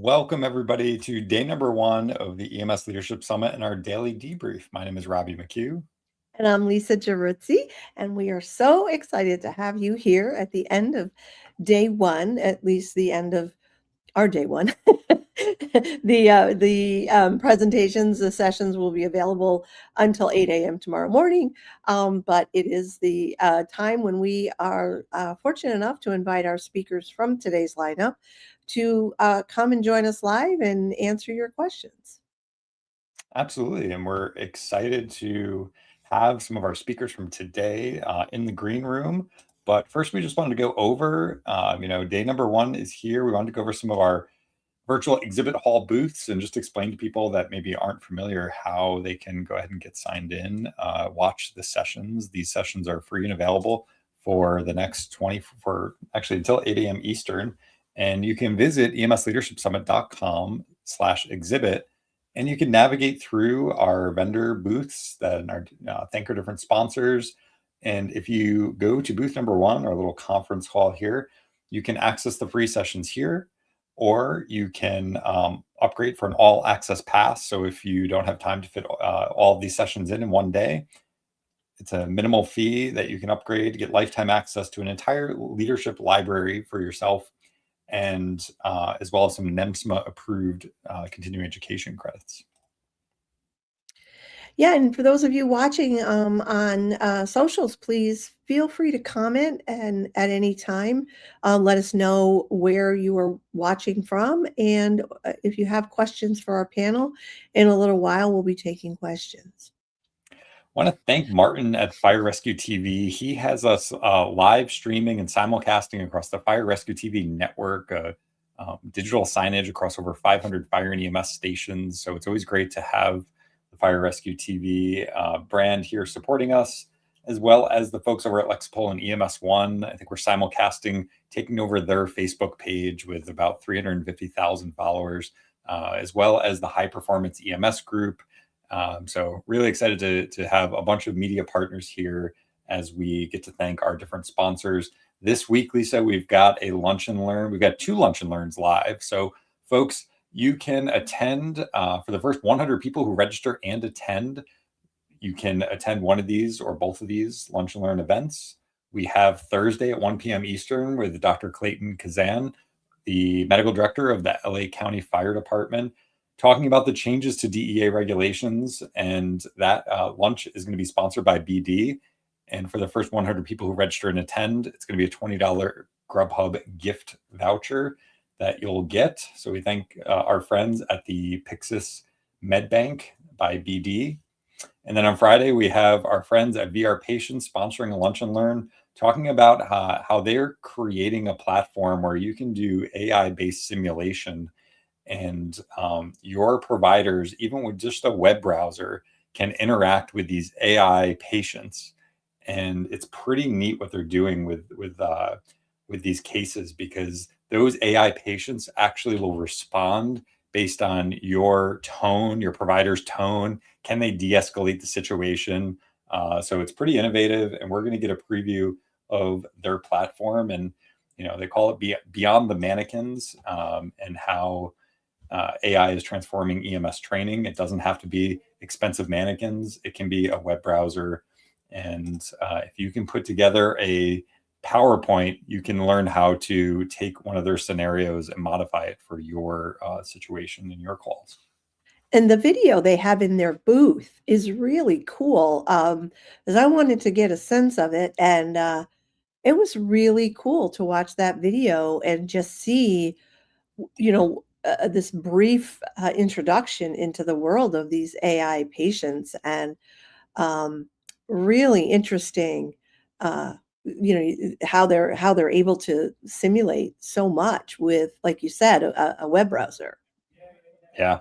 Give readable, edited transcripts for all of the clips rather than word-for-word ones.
Welcome everybody to day number 1 of the EMS Leadership Summit and our daily debrief. My name is Robbie McHugh. And I'm Lisa Geruzzi, and we are so excited to have you here at the end of day one, at least the end of our day one. The presentations, the sessions will be available until 8 a.m. tomorrow morning, but it is the time when we are fortunate enough to invite our speakers from today's lineup to come and join us live and answer your questions. Absolutely, and we're excited to have some of our speakers from today in the green room. But first, we just wanted to go over, day number 1 is here. We wanted to go over some of our virtual exhibit hall booths and just explain to people that maybe aren't familiar how they can go ahead and get signed in, watch the sessions. These sessions are free and available for the next actually until 8 a.m. Eastern. And you can visit emsleadershipsummit.com/exhibit, and you can navigate through our vendor booths that are thank our different sponsors. And if you go to booth number 1, our little conference hall here, you can access the free sessions here, or you can upgrade for an all access pass. So if you don't have time to fit all of these sessions in one day, it's a minimal fee that you can upgrade to get lifetime access to an entire leadership library for yourself, and as well as some NEMSMA approved continuing education credits. Yeah, and for those of you watching on socials, please feel free to comment and at any time let us know where you are watching from. And if you have questions for our panel, in a little while, we'll be taking questions. I want to thank Martin at Fire Rescue TV. He has us live streaming and simulcasting across the Fire Rescue TV network, digital signage across over 500 fire and EMS stations. So it's always great to have the Fire Rescue TV brand here supporting us, as well as the folks over at Lexipol and EMS One. I think we're simulcasting, taking over their Facebook page with about 350,000 followers, as well as the High Performance EMS group. So really excited to have a bunch of media partners here as we get to thank our different sponsors. This week, Lisa, we've got a lunch and learn. We've got 2 lunch and learns live. So folks, you can attend for the first 100 people who register and attend. You can attend one of these or both of these lunch and learn events. We have Thursday at 1 p.m. Eastern with Dr. Clayton Kazan, the medical director of the LA County Fire Department, talking about the changes to DEA regulations. And that lunch is going to be sponsored by BD. And for the first 100 people who register and attend, it's going to be a $20 Grubhub gift voucher that you'll get. So we thank our friends at the Pyxis MedBank by BD. And then on Friday, we have our friends at VR Patients sponsoring a lunch and learn, talking about how they're creating a platform where you can do AI-based simulation, and your providers, even with just a web browser, can interact with these AI patients. And it's pretty neat what they're doing with these cases, because those AI patients actually will respond based on your tone, your provider's tone. Can they de-escalate the situation? So it's pretty innovative, and we're going to get a preview of their platform. And they call it Beyond the Mannequins, and how AI is transforming EMS training. It doesn't have to be expensive mannequins. It can be a web browser. And if you can put together a PowerPoint, you can learn how to take one of their scenarios and modify it for your situation and your calls. And the video they have in their booth is really cool, because I wanted to get a sense of it, and it was really cool to watch that video and just see, this brief introduction into the world of these AI patients, and really interesting. How they're able to simulate so much with, like you said, a web browser. Yeah,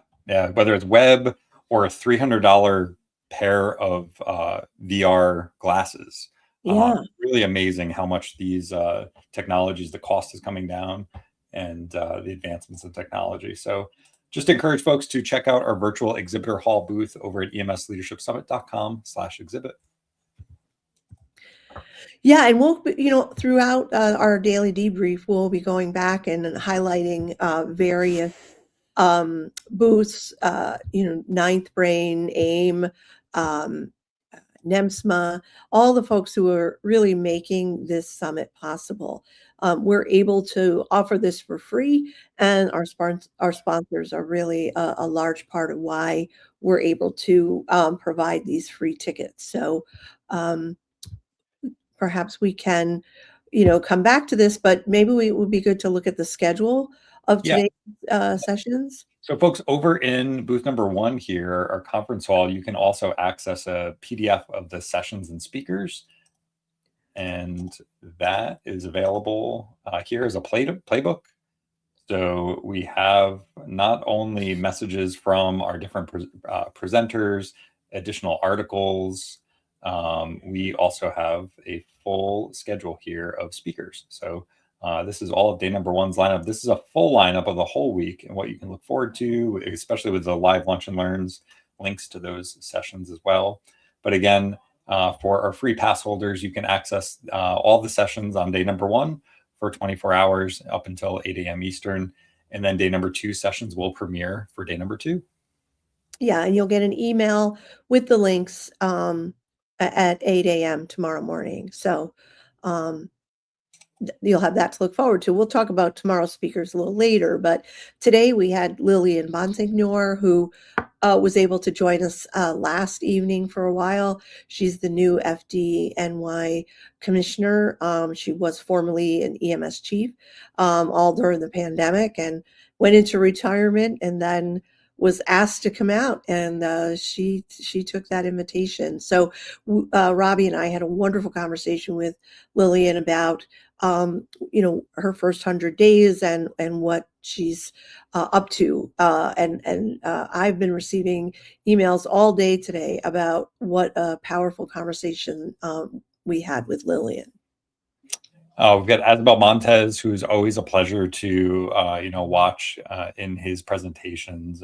whether it's web or a $300 pair of VR glasses. Yeah. Really amazing how much these technologies, the cost is coming down, and the advancements in technology. So just encourage folks to check out our virtual exhibitor hall booth over at emsleadershipsummit.com/exhibit. Yeah, and we'll, throughout our daily debrief, we'll be going back and highlighting various booths, Ninth Brain, AIM, um, NEMSMA, all the folks who are really making this summit possible. We're able to offer this for free, and our sponsors are really a large part of why we're able to provide these free tickets. So perhaps we can, come back to this, but maybe it would be good to look at the schedule of Yeah. today's sessions. So folks, over in booth number 1 here, our conference hall, you can also access a PDF of the sessions and speakers. And that is available here as a playbook. So we have not only messages from our different presenters, additional articles, we also have a full schedule here of speakers. So this is all of day number 1's lineup. This is a full lineup of the whole week and what you can look forward to, especially with the live lunch and learns, links to those sessions as well. But again, for our free pass holders, you can access all the sessions on day number 1 for 24 hours up until 8 a.m. Eastern. And then day number 2 sessions will premiere for day number 2. Yeah, and you'll get an email with the links at 8 a.m. tomorrow morning. So you'll have that to look forward to. We'll talk about tomorrow's speakers a little later, but today we had Lillian Bonsignor, who was able to join us last evening for a while. She's the new FDNY commissioner. She was formerly an EMS chief all during the pandemic and went into retirement and then was asked to come out, and she took that invitation. So Robbie and I had a wonderful conversation with Lillian about her first 100 days and what she's up to. And I've been receiving emails all day today about what a powerful conversation we had with Lillian. We've got Asbel Montez, who's always a pleasure to watch in his presentations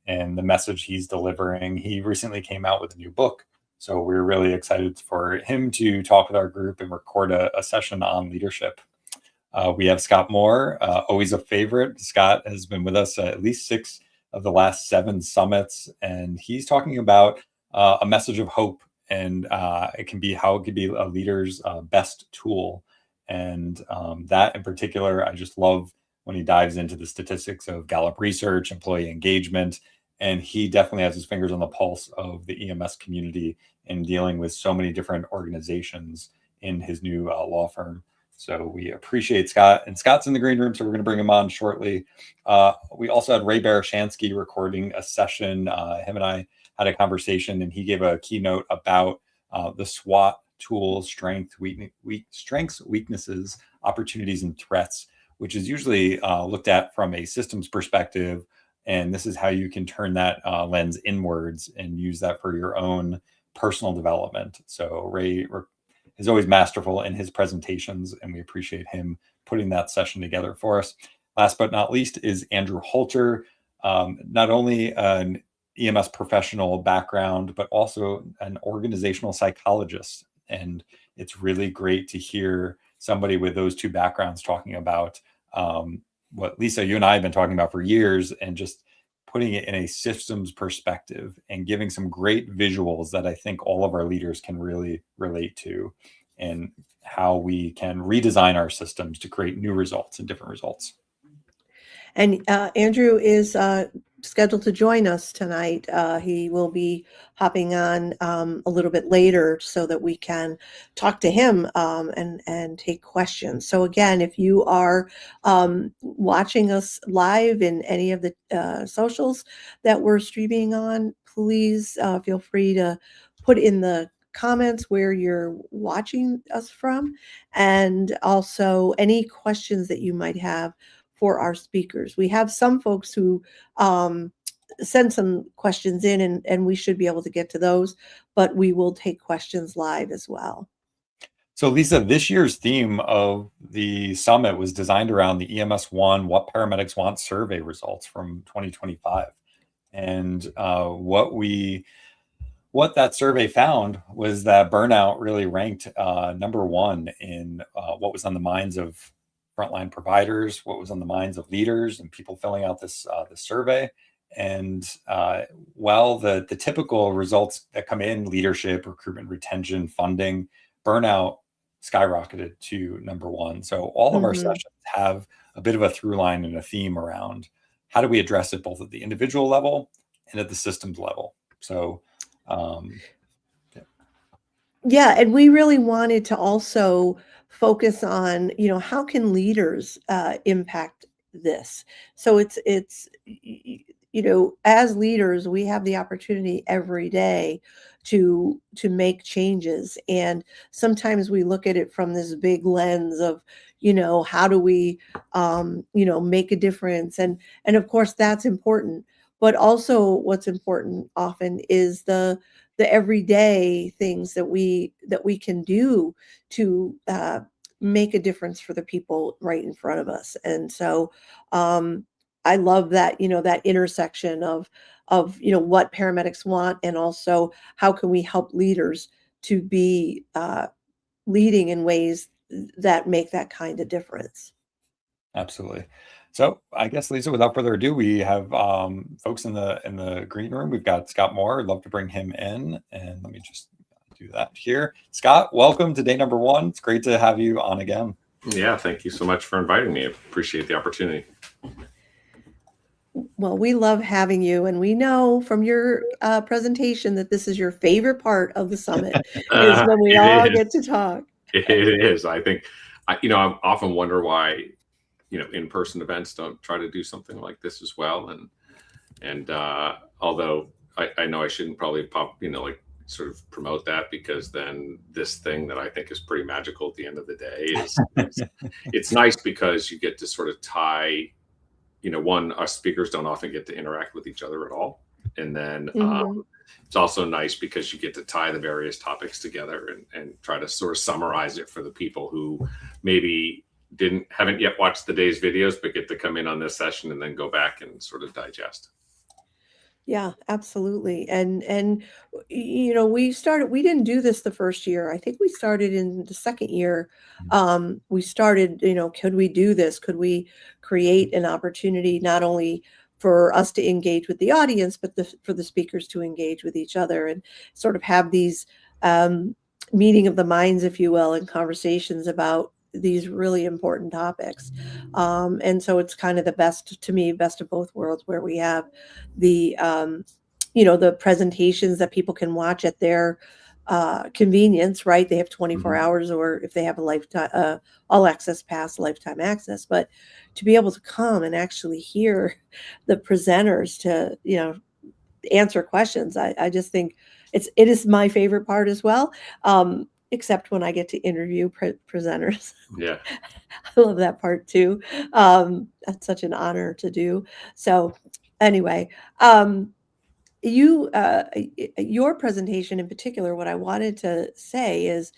and the message he's delivering. He recently came out with a new book, so we're really excited for him to talk with our group and record a session on leadership. We have Scott Moore, always a favorite. Scott has been with us at least 6 of the last 7 summits, and he's talking about a message of hope, and it can be how it could be a leader's best tool. And that in particular, I just love when he dives into the statistics of Gallup research, employee engagement, and he definitely has his fingers on the pulse of the EMS community in dealing with so many different organizations in his new law firm. So we appreciate Scott, and Scott's in the green room, so we're going to bring him on shortly. We also had Ray Barashansky recording a session. Him and I had a conversation, and he gave a keynote about the SWOT tools, strengths, weaknesses, opportunities, and threats, which is usually looked at from a systems perspective. And this is how you can turn that lens inwards and use that for your own personal development. So Ray is always masterful in his presentations, and we appreciate him putting that session together for us. Last but not least is Andrew Holter, not only an EMS professional background, but also an organizational psychologist. And it's really great to hear somebody with those 2 backgrounds talking about what Lisa, you and I have been talking about for years, and just putting it in a systems perspective and giving some great visuals that I think all of our leaders can really relate to, and how we can redesign our systems to create new results and different results. And Andrew is scheduled to join us tonight. He will be hopping on a little bit later so that we can talk to him and take questions. So again, if you are watching us live in any of the socials that we're streaming on, please feel free to put in the comments where you're watching us from, and also any questions that you might have for our speakers. We have some folks who send some questions in, and we should be able to get to those, but we will take questions live as well. So Lisa, this year's theme of the summit was designed around the EMS One What Paramedics Want survey results from 2025. And what that survey found was that burnout really ranked number 1 in what was on the minds of frontline providers, what was on the minds of leaders and people filling out this survey. And the typical results that come in, leadership, recruitment, retention, funding, burnout, skyrocketed to number one. So all of our sessions have a bit of a through line and a theme around how do we address it both at the individual level and at the systems level. So yeah, and we really wanted to also focus on, how can leaders impact this? So as leaders, we have the opportunity every day to make changes, and sometimes we look at it from this big lens of, how do we, make a difference, and of course that's important, but also what's important often is the everyday things that we can do to make a difference for the people right in front of us. And so I love that, that intersection of what paramedics want, and also how can we help leaders to be leading in ways that make that kind of difference. absolutely. So I guess, Lisa, without further ado, we have folks in the green room. We've got Scott Moore. I'd love to bring him in, and let me just do that here. Scott, welcome to day number one. It's great to have you on again. Yeah, thank you so much for inviting me. I appreciate the opportunity. Well, we love having you, and we know from your presentation that this is your favorite part of the summit, is when we all get to talk. It is. I think, I often wonder why, in-person events don't try to do something like this as well. And although I know I shouldn't probably sort of promote that, because then this thing that I think is pretty magical at the end of the day is it's nice because you get to sort of tie, one, us speakers don't often get to interact with each other at all. And then it's also nice because you get to tie the various topics together and try to sort of summarize it for the people who maybe haven't yet watched the day's videos, but get to come in on this session and then go back and sort of digest. Yeah, absolutely. And we didn't do this the first year. I think we started in the second year. We started, could we do this? Could we create an opportunity not only for us to engage with the audience, but for the speakers to engage with each other, and sort of have these meeting of the minds, if you will, and conversations about these really important topics. And so it's kind of best of both worlds, where we have the, the presentations that people can watch at their convenience, right? They have 24 hours, or if they have a lifetime, all access pass, lifetime access, but to be able to come and actually hear the presenters to, answer questions. I just think it is my favorite part as well. Except when I get to interview presenters. Yeah. I love that part too. That's such an honor to do. So anyway, your presentation in particular, what I wanted to say is,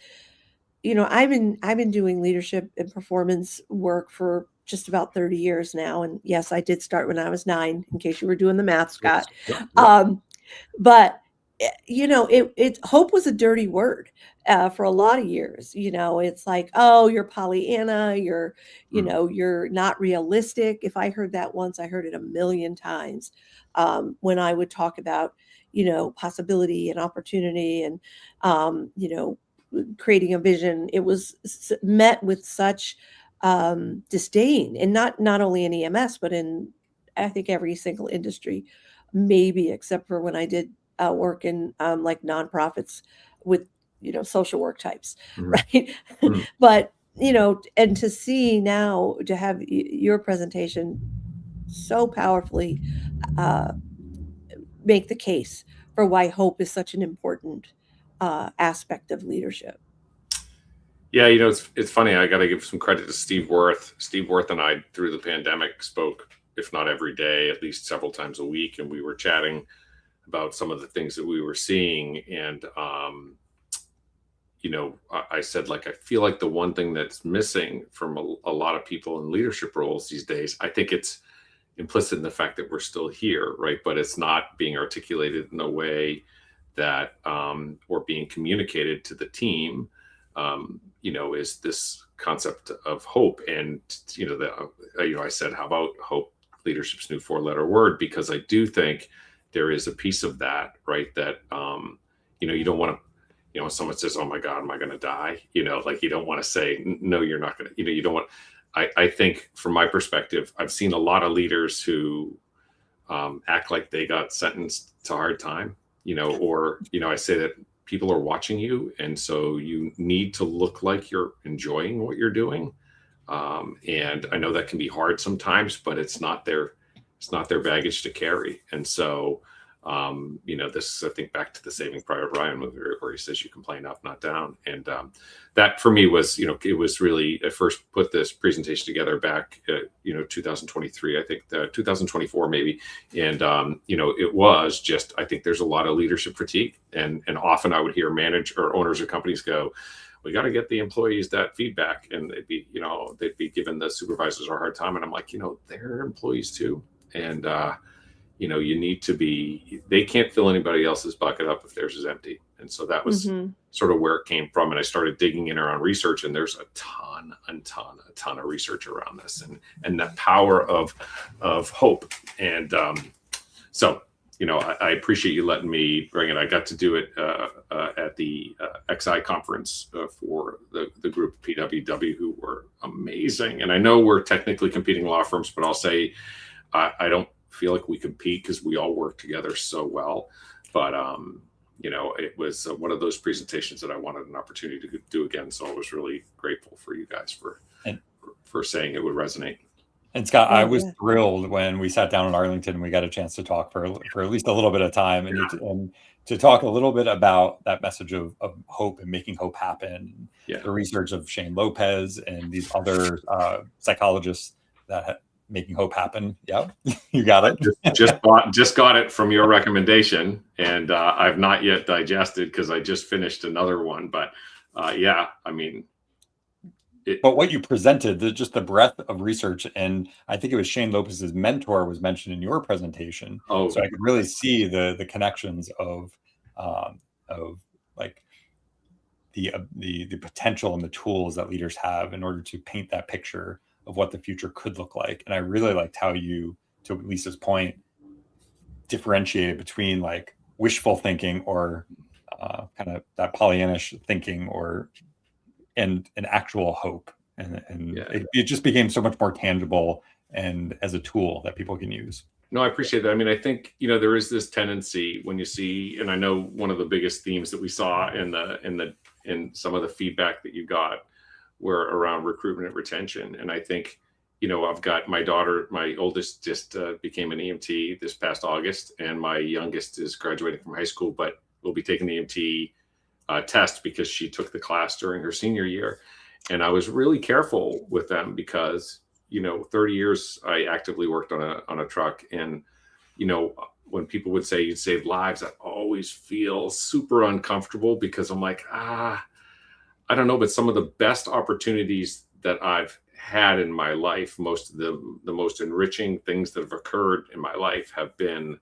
I've been doing leadership and performance work for just about 30 years now. And yes, I did start when I was 9, in case you were doing the math, Scott. But hope was a dirty word for a lot of years. It's like, oh, you're Pollyanna, you're not realistic. If I heard that once, I heard it a million times when I would talk about, possibility and opportunity and, creating a vision. It was met with such disdain, and not only in EMS, but in, I think, every single industry, maybe except for when I did work in like nonprofits with, social work types, right? But, and to see now, to have your presentation so powerfully make the case for why hope is such an important aspect of leadership. Yeah, it's funny. I got to give some credit to Steve Worth. Steve Worth and I, through the pandemic, spoke, if not every day, at least several times a week. And we were chatting about some of the things that we were seeing. And, I said, I feel like the one thing that's missing from a lot of people in leadership roles these days, I think it's implicit in the fact that we're still here, right? But it's not being articulated in a way that, or being communicated to the team is this concept of hope. And, I said, how about hope, leadership's new 4-letter word? Because I do think there is a piece of that, right? That, you don't want to, when someone says, oh my God, am I going to die? You don't want to say, no, you're not going to, you don't want, I think from my perspective, I've seen a lot of leaders who act like they got sentenced to hard time, or, I say that people are watching you. And so you need to look like you're enjoying what you're doing. And I know that can be hard sometimes, but it's not their baggage to carry. And so, this, I think, back to the Saving Private Ryan movie where he says you complain up, not down. And that for me was, it was really, I first put this presentation together back, 2023, I think 2024 maybe. And, it was just, I think there's a lot of leadership fatigue. And often I would hear owners of companies go, we got to get the employees that feedback. And they'd be giving the supervisors a hard time. And I'm like, they're employees too. And, you need to they can't fill anybody else's bucket up if theirs is empty. And so that was sort of where it came from. And I started digging in around research, and there's a ton of research around this and the power of hope. And so, I appreciate you letting me bring it. I got to do it at the XI conference for the group PWW, who were amazing. And I know we're technically competing law firms, but I'll say I don't feel like we compete because we all work together so well. But it was one of those presentations that I wanted an opportunity to do again. So I was really grateful for you guys for saying it would resonate. And Scott, I was thrilled when we sat down in Arlington and we got a chance to talk for at least a little bit of time, and to talk a little bit about that message of hope and making hope happen. Yeah. The research of Shane Lopez and these other psychologists that making hope happen. Yeah, you got it. just got it from your recommendation, and I've not yet digested because I just finished another one. But but what you presented, just the breadth of research, and I think it was Shane Lopez's mentor was mentioned in your presentation. Oh, so I could really see the connections of like the potential and the tools that leaders have in order to paint that picture of what the future could look like. And I really liked how you, to Lisa's point, differentiated between like wishful thinking or kind of that Pollyannish thinking and an actual hope. And it just became so much more tangible and as a tool that people can use. No, I appreciate that. I mean, I think, there is this tendency when you see, and I know one of the biggest themes that we saw in some of the feedback that you got were around recruitment and retention. And I think, I've got my daughter, my oldest just became an EMT this past August, and my youngest is graduating from high school, but will be taking the EMT test because she took the class during her senior year. And I was really careful with them because, 30 years I actively worked on a truck. And, when people would say you'd save lives, I always feel super uncomfortable because I'm like, I don't know, but some of the best opportunities that I've had in my life, most of the most enriching things that have occurred in my life have been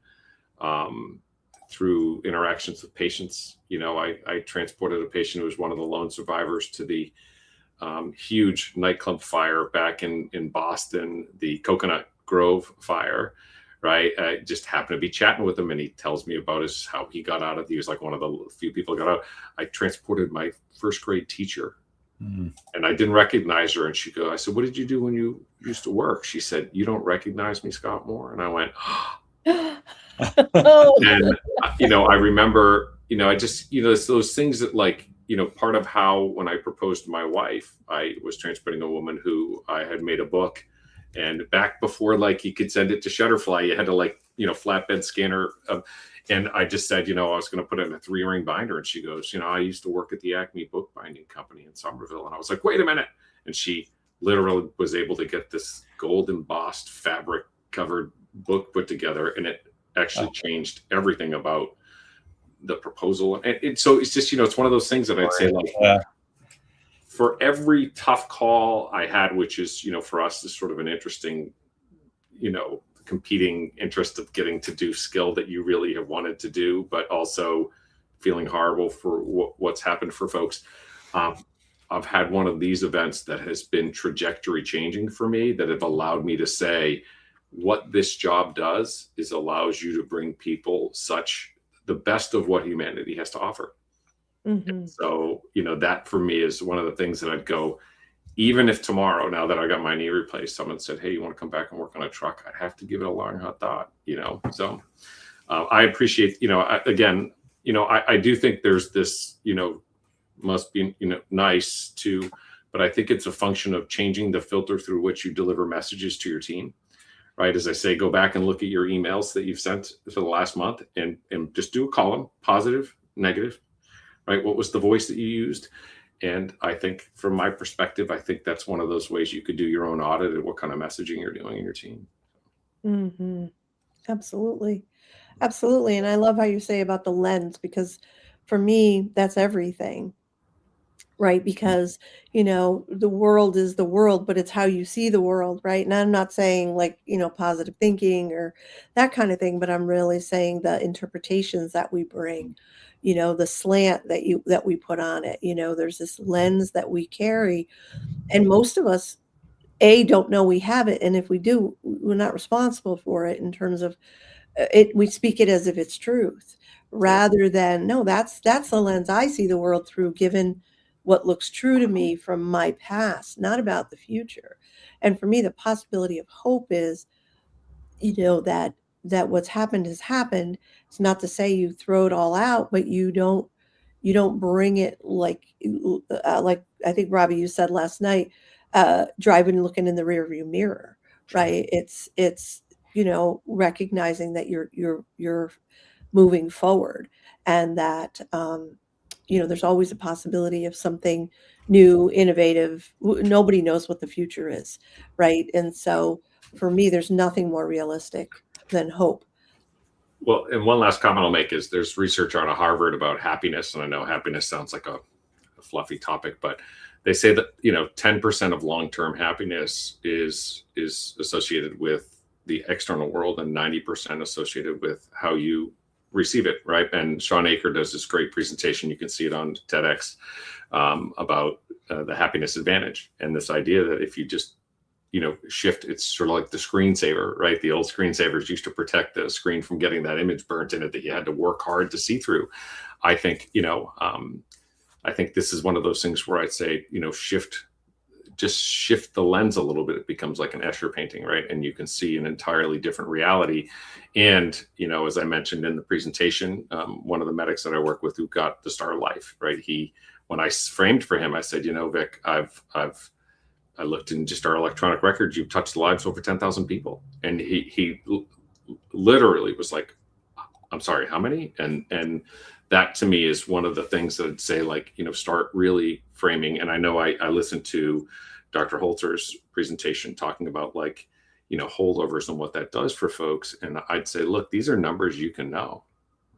through interactions with patients. I transported a patient who was one of the lone survivors to the huge nightclub fire back in Boston, the Coconut Grove fire. Right. I just happened to be chatting with him, and he tells me about how he got out of, he was like one of the few people who got out. I transported my first grade teacher, and I didn't recognize her. And I said, what did you do when you used to work? She said, you don't recognize me, Scott Moore? And I went, and, I remember, I just, it's those things that part of how, when I proposed to my wife, I was transporting a woman who I had made a book. And back before, you could send it to Shutterfly, you had to flatbed scanner. And I just said, I was going to put it in a 3-ring binder. And she goes, I used to work at the Acme bookbinding company in Somerville. And I was like, wait a minute. And she literally was able to get this gold embossed fabric covered book put together. And it actually changed everything about the proposal. And so it's just, it's one of those things that I'd say for every tough call I had, which is, for us, is sort of an interesting, competing interest of getting to do skill that you really have wanted to do, but also feeling horrible for what's happened for folks. I've had one of these events that has been trajectory changing for me, that have allowed me to say, what this job does is allows you to bring people the best of what humanity has to offer. Mm-hmm. So, that for me is one of the things that I'd go, even if tomorrow, now that I got my knee replaced, someone said, hey, you want to come back and work on a truck? I'd have to give it a long, hot thought, So I appreciate, I do think there's this, must be, nice to, but I think it's a function of changing the filter through which you deliver messages to your team, right? As I say, go back and look at your emails that you've sent for the last month and just do a column, positive, negative, right? What was the voice that you used? And I think from my perspective, I think that's one of those ways you could do your own audit of what kind of messaging you're doing in your team. Mm-hmm. Absolutely. Absolutely. And I love how you say about the lens, because for me, that's everything, right? Because, the world is the world, but it's how you see the world, right? And I'm not saying like, positive thinking or that kind of thing, but I'm really saying the interpretations that we bring, the slant that we put on it. There's this lens that we carry, and most of us don't know we have it, and if we do, we're not responsible for it in terms of it. We speak it as if it's truth, rather than, no, that's the lens I see the world through, given what looks true to me from my past, not about the future. And for me, the possibility of hope is, that what's happened has happened. It's not to say you throw it all out, but you don't bring it like I think, Robbie, you said last night, driving, looking in the rearview mirror, right? It's recognizing that you're moving forward, and that there's always a possibility of something new, innovative. Nobody knows what the future is, right? And so for me, there's nothing more realistic than hope. Well, and one last comment I'll make is there's research out of Harvard about happiness. And I know happiness sounds like a fluffy topic, but they say that, 10% of long-term happiness is associated with the external world and 90% associated with how you receive it, right? And Sean Aker does this great presentation. You can see it on TEDx about the happiness advantage, and this idea that if you just shift, it's sort of like the screensaver, right? The old screensavers used to protect the screen from getting that image burnt in it that you had to work hard to see through. I think, I think this is one of those things where I'd say, shift the lens a little bit. It becomes like an Escher painting, right? And you can see an entirely different reality. And, as I mentioned in the presentation, one of the medics that I work with who got the Star of Life, right? When I framed for him, I said, Vic, I looked in just our electronic records. You've touched the lives of over 10,000 people. And he literally was like, I'm sorry, how many? And that to me is one of the things that I'd say, like, start really framing. And I know I listened to Dr. Holzer's presentation talking about like, holdovers and what that does for folks. And I'd say, look, these are numbers you can know,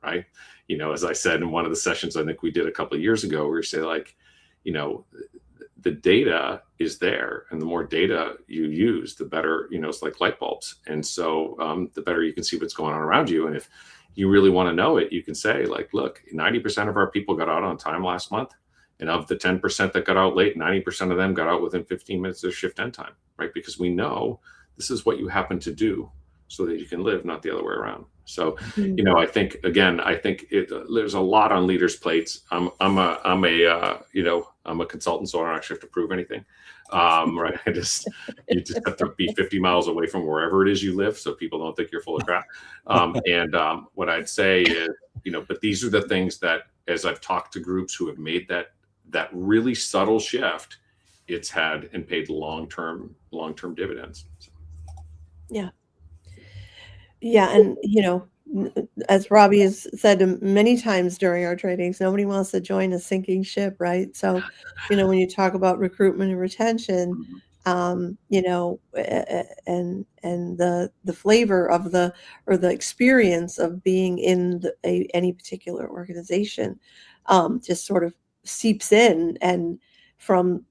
right? As I said in one of the sessions I think we did a couple of years ago, we say like, the data is there, and the more data you use, the better, it's like light bulbs. And so the better you can see what's going on around you. And if you really want to know it, you can say like, look, 90% of our people got out on time last month. And of the 10% that got out late, 90% of them got out within 15 minutes of shift end time, right? Because we know this is what you happen to do so that you can live, not the other way around. So, I think, again, there's a lot on leaders' plates. I'm a consultant, so I don't actually have to prove anything. Right. You just have to be 50 miles away from wherever it is you live, so people don't think you're full of crap. What I'd say is, but these are the things that, as I've talked to groups who have made that really subtle shift, it's had and paid long-term dividends. So. Yeah. Yeah. And, as Robbie has said many times during our trainings, nobody wants to join a sinking ship, right? So, when you talk about recruitment and retention, and the flavor of the experience of being in any particular organization, just sort of seeps in, and from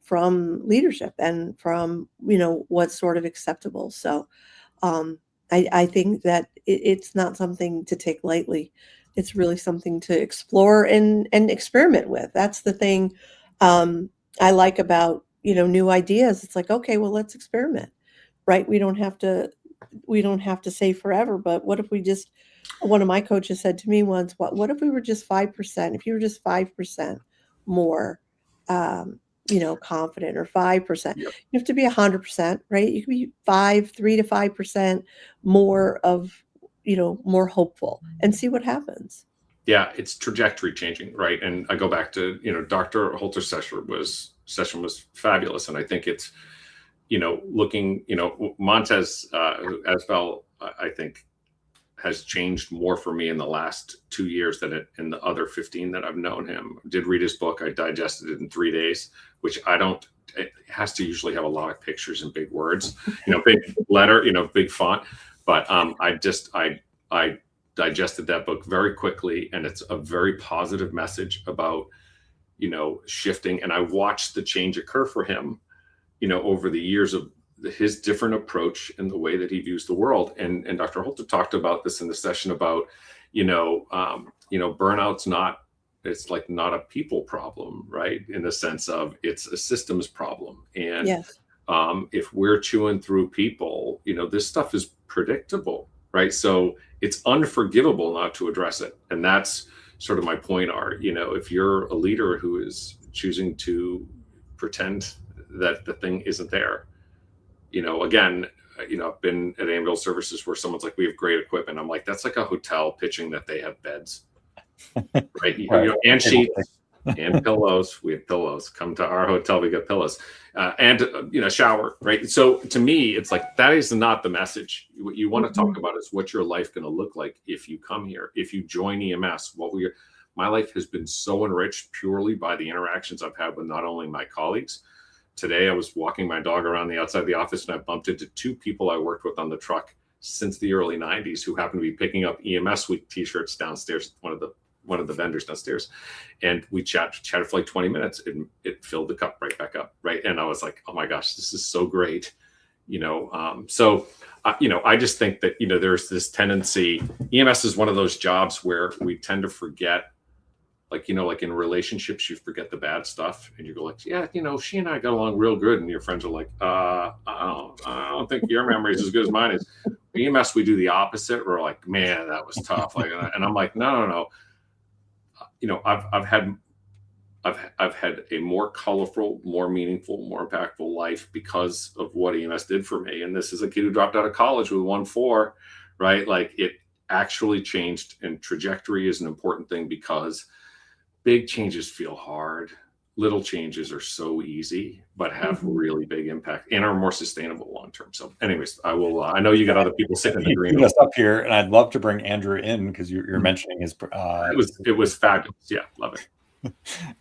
leadership and from, what's sort of acceptable. So, I think that it's not something to take lightly. It's really something to explore and experiment with. That's the thing. I like about, new ideas. It's like, okay, well, let's experiment, right? We don't have to say forever, but what if we just, one of my coaches said to me once, what if we were just 5%? If you were just 5% more, confident, or 5%, Yep. you have to be 100%, right? You can be 3 to 5% more more hopeful, and see what happens. Yeah, it's trajectory changing, right? And I go back to, Dr. Holter's session was fabulous. And I think it's, looking, Montez Asbel, I think, has changed more for me in the last 2 years than in the other 15 that I've known him. I did read his book. I digested it in 3 days, which it has to usually have a lot of pictures and big words, big letter, big font. But I digested that book very quickly, and it's a very positive message about, shifting. And I watched the change occur for him, over the years of his different approach and the way that he views the world. And Dr. Holter talked about this in the session about, burnout's it's like not a people problem, right? In the sense of it's a systems problem. And Yes. If we're chewing through people, this stuff is predictable, right? So it's unforgivable not to address it. And that's sort of my point, Art. If you're a leader who is choosing to pretend that the thing isn't there, again, I've been at ambulance services where someone's like, we have great equipment. I'm like, that's like a hotel pitching that they have beds, right? And sheets and pillows. We have pillows. Come to our hotel, we got pillows, and shower, right? So to me, it's like, that is not the message. What you want to talk about is what your life going to look like if you come here, if you join EMS. My life has been so enriched purely by the interactions I've had with not only my colleagues. Today, I was walking my dog around the outside of the office, and I bumped into 2 people I worked with on the truck since the early 90s who happened to be picking up EMS Week t-shirts downstairs, one of the vendors downstairs. And we chatted for like 20 minutes, and it filled the cup right back up, right? And I was like, oh my gosh, this is so great. I just think that, there's this tendency. EMS is one of those jobs where we tend to forget, like in relationships, you forget the bad stuff, and you go like, yeah, she and I got along real good. And your friends are like, I don't think your memory is as good as mine is. EMS, we do the opposite. We're like, man, that was tough. And I'm like, no. I've had a more colorful, more meaningful, more impactful life because of what EMS did for me. And this is a kid who dropped out of college with 1.4, right? Like, it actually changed, and trajectory is an important thing because big changes feel hard. Little changes are so easy, but have really big impact and are more sustainable long term. So, anyways, I will. I know you got other people sitting in the green room up here, and I'd love to bring Andrew in because you're mentioning his. It was fabulous. Yeah, love it.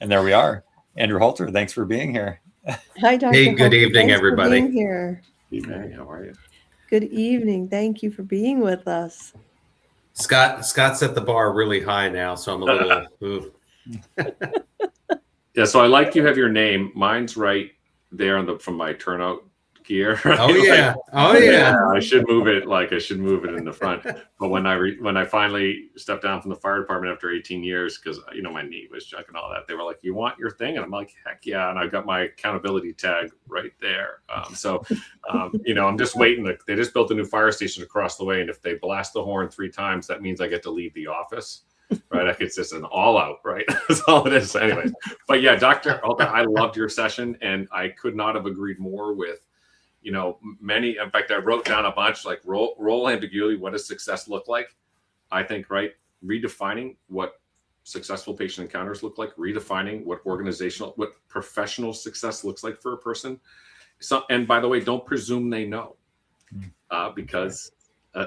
And there we are, Andrew Holter. Thanks for being here. Hi, Dr. Hey, good Holter. evening, Thanks for everybody. being here. Evening. How are you? Good evening. Thank you for being with us. Scott set the bar really high now, so I'm a little. Yeah, so I like you have your name. Mine's right there from my turnout gear. Right? Oh yeah, I should move it. I should move it in the front. But when I finally stepped down from the fire department after 18 years, because my knee was junk and all that, they were like, "You want your thing?" And I'm like, "Heck yeah!" And I got my accountability tag right there. I'm just waiting. They just built a new fire station across the way, and if they blast the horn 3 times, that means I get to leave the office. Right, it's just an all out, right? That's all it is. Anyways, but yeah, Dr. Holter, I loved your session, and I could not have agreed more with, many. In fact, I wrote down a bunch, like role ambiguity. What does success look like? I think, right, redefining what successful patient encounters look like, redefining what professional success looks like for a person. So, and by the way, don't presume they know, because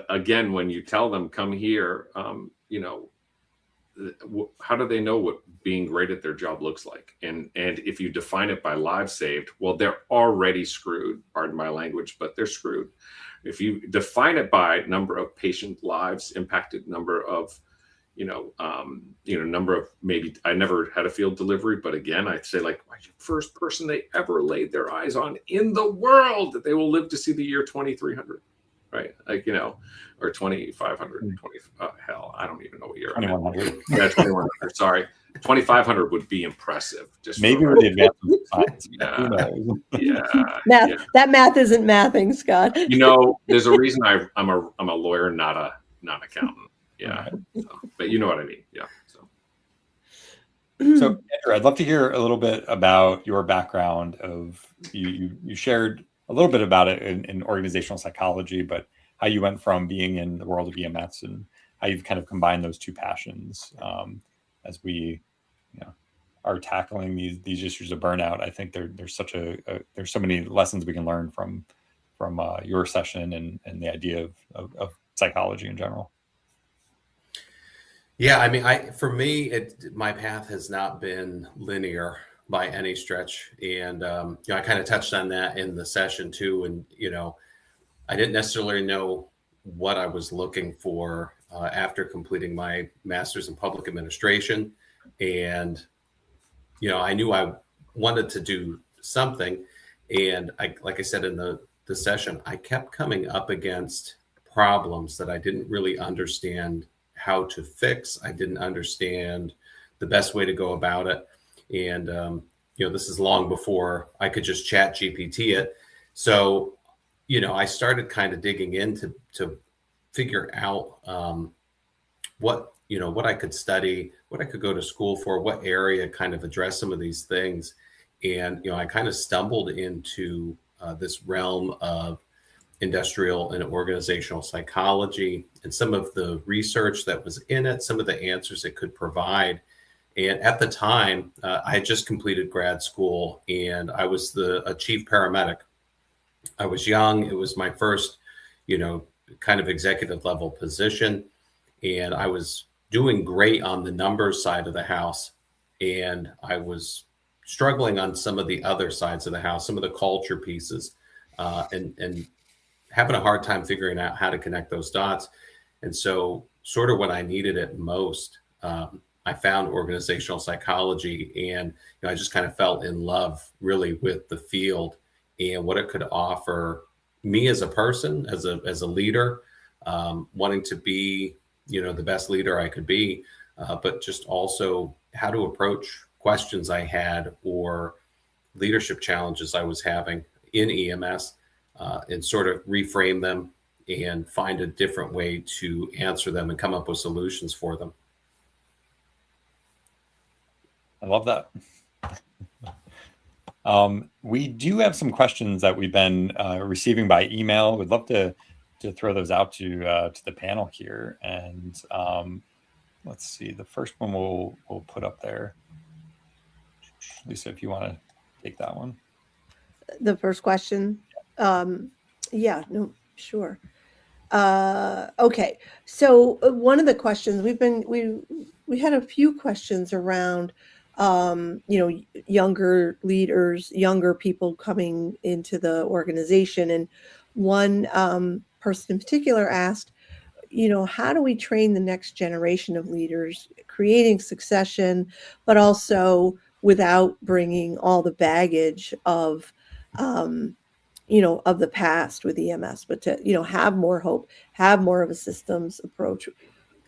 again, when you tell them come here, how do they know what being great at their job looks like? And if you define it by lives saved, well, they're already screwed. Pardon my language, but they're screwed. If you define it by number of patient lives impacted, number of, number of, maybe I never had a field delivery, but again, I'd say like first person they ever laid their eyes on in the world that they will live to see the year 2300. Right, or 2,500, hell, I don't even know what year. 2,100. Yeah, 2,100. Sorry, 2,500 would be impressive. Just Maybe for, with the advancement of science. Who yeah, knows? yeah, Math. yeah. That math isn't mathing, Scott. You know, there's a reason I'm a lawyer, not an accountant. Yeah. Right. So, but you know what I mean. Yeah. So Andrew, I'd love to hear a little bit about your background. Of you shared a little bit about it in organizational psychology, but how you went from being in the world of EMS and how you've kind of combined those two passions as we, are tackling these issues of burnout. I think there's so many lessons we can learn from your session and the idea of psychology in general. Yeah, I mean, for me, my path has not been linear by any stretch, and I kind of touched on that in the session too. And I didn't necessarily know what I was looking for after completing my master's in public administration, and I knew I wanted to do something, and like I said in the session, I kept coming up against problems that I didn't really understand how to fix. I didn't understand the best way to go about it. And, this is long before I could just chat GPT it. So, I started kind of digging in to figure out what I could study, what I could go to school for, what area kind of address some of these things. And, I kind of stumbled into this realm of industrial and organizational psychology and some of the research that was in it, some of the answers it could provide. And at the time, I had just completed grad school and I was a chief paramedic. I was young. It was my first, kind of executive level position. And I was doing great on the numbers side of the house. And I was struggling on some of the other sides of the house, some of the culture pieces, and having a hard time figuring out how to connect those dots. And so sort of when I needed it most, I found organizational psychology, and I just kind of fell in love really with the field and what it could offer me as a person, as a leader, wanting to be, the best leader I could be, but just also how to approach questions I had or leadership challenges I was having in EMS, and sort of reframe them and find a different way to answer them and come up with solutions for them. I love that. We do have some questions that we've been receiving by email. We'd love to throw those out to the panel here. And let's see, the first one we'll put up there. Lisa, if you want to take that one. The first question. Yeah, no, sure. Okay. So one of the questions we had a few questions around, younger leaders, younger people coming into the organization. And one person in particular asked, how do we train the next generation of leaders, creating succession, but also without bringing all the baggage of the past with EMS, but to, have more hope, have more of a systems approach.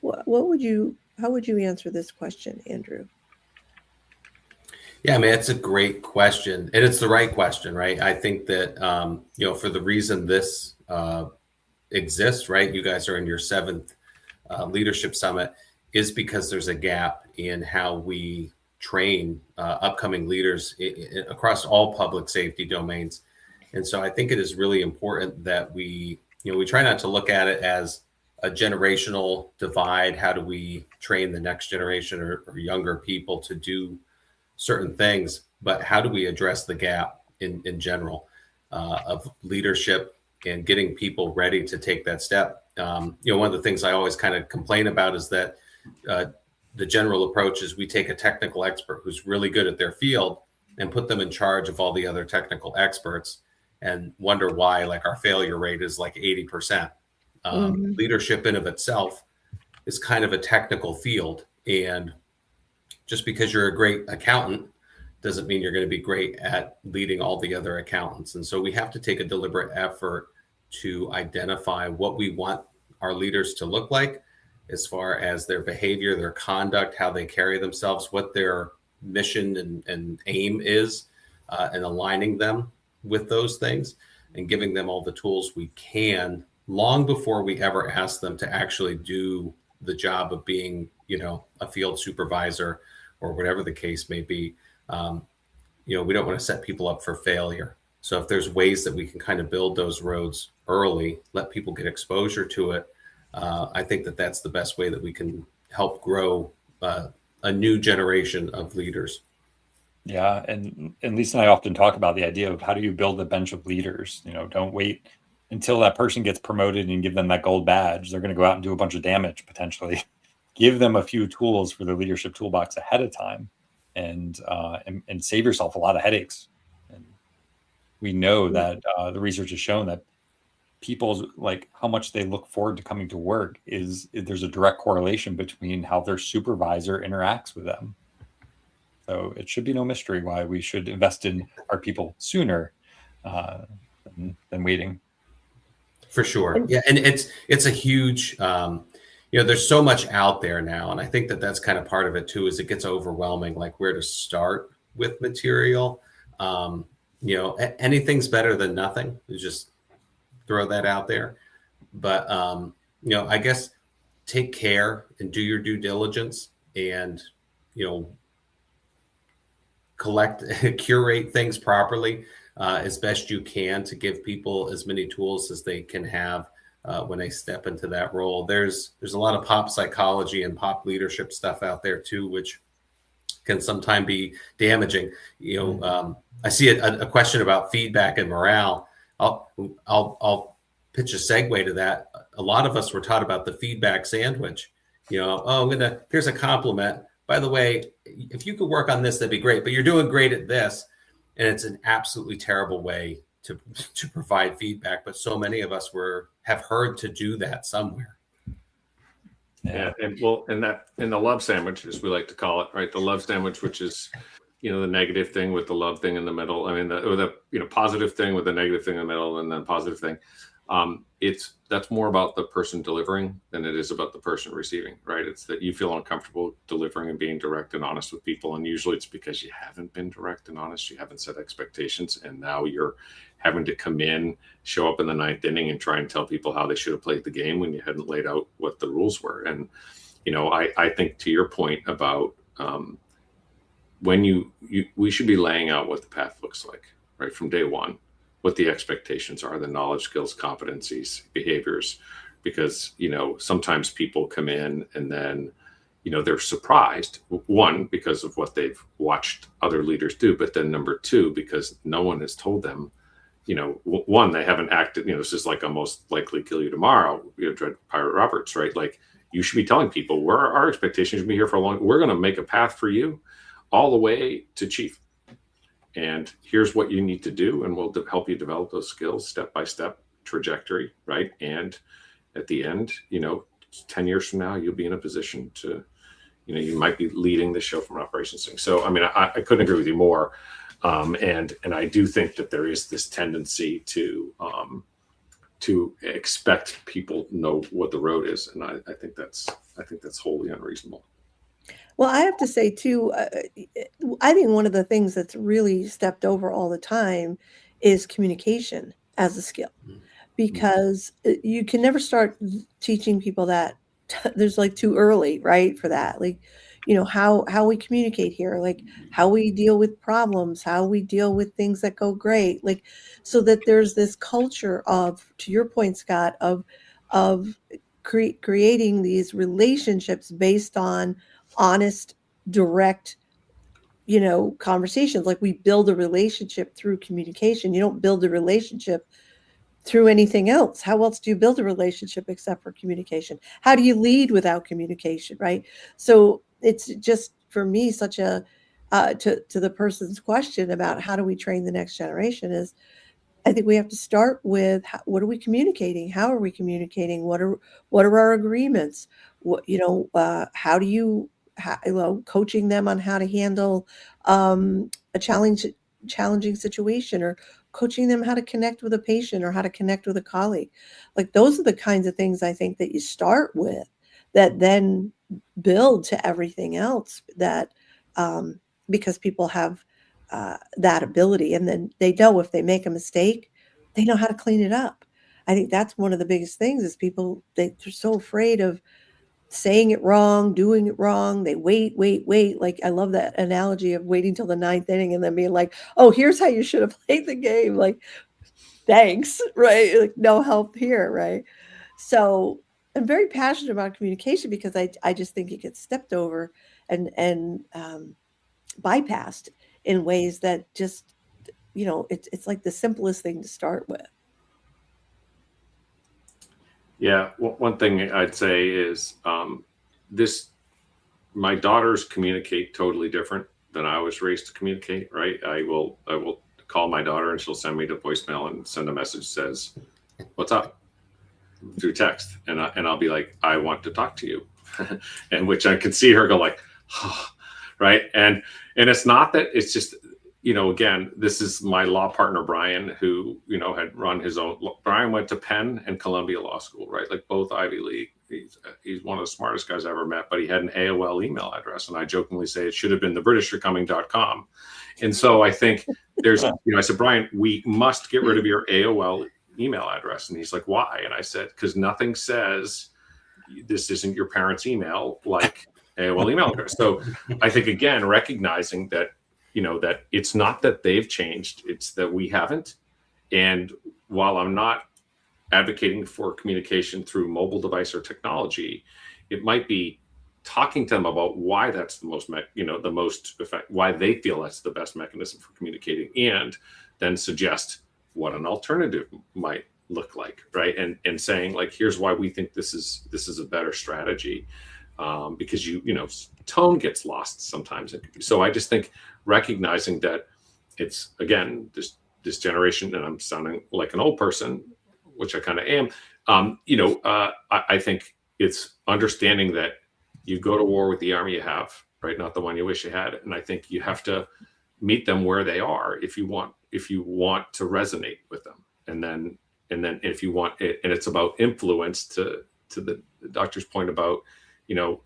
How would you answer this question, Andrew? Yeah, I mean, it's a great question, and it's the right question, right? I think that, for the reason this exists, right? You guys are in your 7th Leadership Summit, is because there's a gap in how we train upcoming leaders across all public safety domains. And so I think it is really important that we try not to look at it as a generational divide. How do we train the next generation or younger people to do certain things, but how do we address the gap in general of leadership and getting people ready to take that step? One of the things I always kind of complain about is that the general approach is we take a technical expert who's really good at their field and put them in charge of all the other technical experts and wonder why like our failure rate is like 80%. Leadership in of itself is kind of a technical field, and just because you're a great accountant doesn't mean you're going to be great at leading all the other accountants. And so we have to take a deliberate effort to identify what we want our leaders to look like, as far as their behavior, their conduct, how they carry themselves, what their mission and aim is, and aligning them with those things and giving them all the tools we can long before we ever ask them to actually do the job of being, a field supervisor or whatever the case may be. We don't want to set people up for failure. So if there's ways that we can kind of build those roads early, let people get exposure to it, I think that that's the best way that we can help grow a new generation of leaders. Yeah, and Lisa and I often talk about the idea of how do you build a bench of leaders? Don't wait until that person gets promoted and give them that gold badge. They're going to go out and do a bunch of damage potentially. Give them a few tools for the leadership toolbox ahead of time, and save yourself a lot of headaches. And we know that the research has shown that people's, like, how much they look forward to coming to work there's a direct correlation between how their supervisor interacts with them. So it should be no mystery why we should invest in our people sooner than waiting. For sure. Yeah. And it's a huge, there's so much out there now. And I think that that's kind of part of it too, is it gets overwhelming, like where to start with material. Anything's better than nothing. You just throw that out there. But, I guess take care and do your due diligence and, curate things properly as best you can to give people as many tools as they can have when they step into that role. There's a lot of pop psychology and pop leadership stuff out there too, which can sometimes be damaging. I see a question about feedback and morale. I'll pitch a segue to that. A lot of us were taught about the feedback sandwich. Here's a compliment. By the way, if you could work on this, that'd be great, but you're doing great at this. And it's an absolutely terrible way to provide feedback. But so many of us have heard to do that somewhere. Yeah. And the love sandwich, as we like to call it, right? The love sandwich, which is, the negative thing with the love thing in the middle. I mean, the positive thing with the negative thing in the middle, and then positive thing. That's more about the person delivering than it is about the person receiving, right? It's that you feel uncomfortable delivering and being direct and honest with people. And usually it's because you haven't been direct and honest. You haven't set expectations. And now you're having to come in, show up in the ninth inning and try and tell people how they should have played the game when you hadn't laid out what the rules were. And, I think to your point about when we should be laying out what the path looks like, right? From day one, what the expectations are, the knowledge, skills, competencies, behaviors, because, sometimes people come in and then, they're surprised, one, because of what they've watched other leaders do, but then number two, because no one has told them, one, they haven't acted, this is like a most likely kill you tomorrow, Dread Pirate Roberts, right? Like, you should be telling people our expectations should be here for a long, we're going to make a path for you all the way to chief. And here's what you need to do, and we'll help you develop those skills step-by-step trajectory, right? And at the end, 10 years from now, you'll be in a position to, you might be leading the show from an operations thing. So, I mean, I couldn't agree with you more. And I do think that there is this tendency to expect people know what the road is, and I think that's wholly unreasonable. Well, I have to say too, I think one of the things that's really stepped over all the time is communication as a skill, because you can never start teaching people that. There's like too early, right, for that. Like, how we communicate here, like how we deal with problems, how we deal with things that go great, like, so that there's this culture of, to your point, Scott, of creating these relationships based on honest, direct, conversations. Like, we build a relationship through communication. You don't build a relationship through anything else. How else do you build a relationship except for communication? How do you lead without communication, right? So it's just, for me, such a to the person's question about how do we train the next generation is, I think we have to start with what are we communicating? How are we communicating? What are our agreements? How do you coaching them on how to handle a challenging situation, or coaching them how to connect with a patient or how to connect with a colleague. Like, those are the kinds of things I think that you start with, that then build to everything else that, because people have that ability, and then they know if they make a mistake, they know how to clean it up. I think that's one of the biggest things is people, they're so afraid of saying it wrong, doing it wrong. They wait. Like, I love that analogy of waiting till the ninth inning and then being like, oh, here's how you should have played the game. Like, thanks, right? Like, no help here, right? So I'm very passionate about communication because I just think it gets stepped over and bypassed in ways that just, it's like the simplest thing to start with. Yeah, one thing I'd say is my daughters communicate totally different than I was raised to communicate, right? I will call my daughter and she'll send me to voicemail and send a message that says, "What's up?" through text. And I'll be like, "I want to talk to you." And which I can see her go like, oh, right? And it's not that, it's just, again, this is my law partner, Brian, who, had run his own. Brian went to Penn and Columbia Law School, right? Like both Ivy League. He's one of the smartest guys I ever met, but he had an AOL email address. And I jokingly say it should have been thebritishrecoming.com. And so I think there's, I said, Brian, we must get rid of your AOL email address. And he's like, why? And I said, because nothing says this isn't your parents' email like AOL email address. So I think, again, recognizing that, that it's not that they've changed, it's that we haven't. And while I'm not advocating for communication through mobile device or technology, it might be talking to them about why that's the most, the most effective, why they feel that's the best mechanism for communicating, and then suggest what an alternative might look like, right? And saying like, here's why we think this is a better strategy, because tone gets lost sometimes. So I just think recognizing that it's, again, this generation, and I'm sounding like an old person, which I kind of am. I think it's understanding that you go to war with the army you have, right? Not the one you wish you had. And I think you have to meet them where they are if you want to resonate with them. And then if you want it, and it's about influence, to the doctor's point about,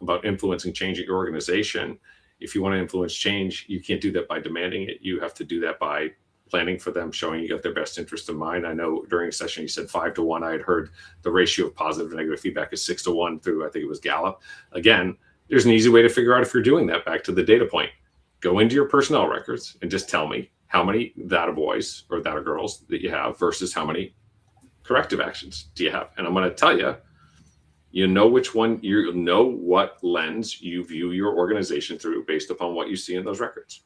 about influencing change at your organization. If you want to influence change, you can't do that by demanding it. You have to do that by planning for them, showing you got their best interest in mind. I know during a session you said 5 to 1. I had heard the ratio of positive and negative feedback is 6 to 1 through, I think it was Gallup. Again, there's an easy way to figure out if you're doing that. Back to the data point. Go into your personnel records and just tell me how many data boys or data girls that you have versus how many corrective actions do you have. And I'm going to tell you, which one, what lens you view your organization through based upon what you see in those records.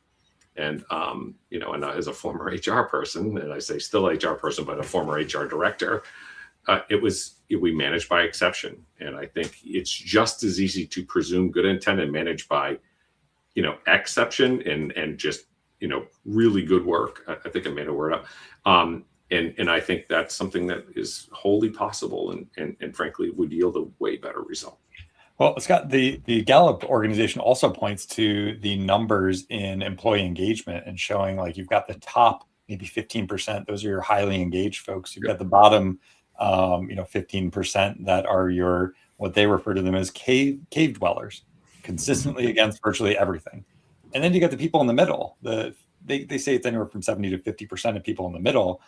And, and as a former HR person, and I say still HR person, but a former HR director, we manage by exception. And I think it's just as easy to presume good intent and manage by, exception and just, really good work. I think I made a word up. And I think that's something that is wholly possible and frankly would yield a way better result. Well, Scott, the Gallup organization also points to the numbers in employee engagement and showing like you've got the top maybe 15%. Those are your highly engaged folks. You've got the bottom, 15% that are what they refer to them as cave dwellers, consistently against virtually everything. And then you got the people in the middle. They say it's anywhere from 70 to 50% of people in the middle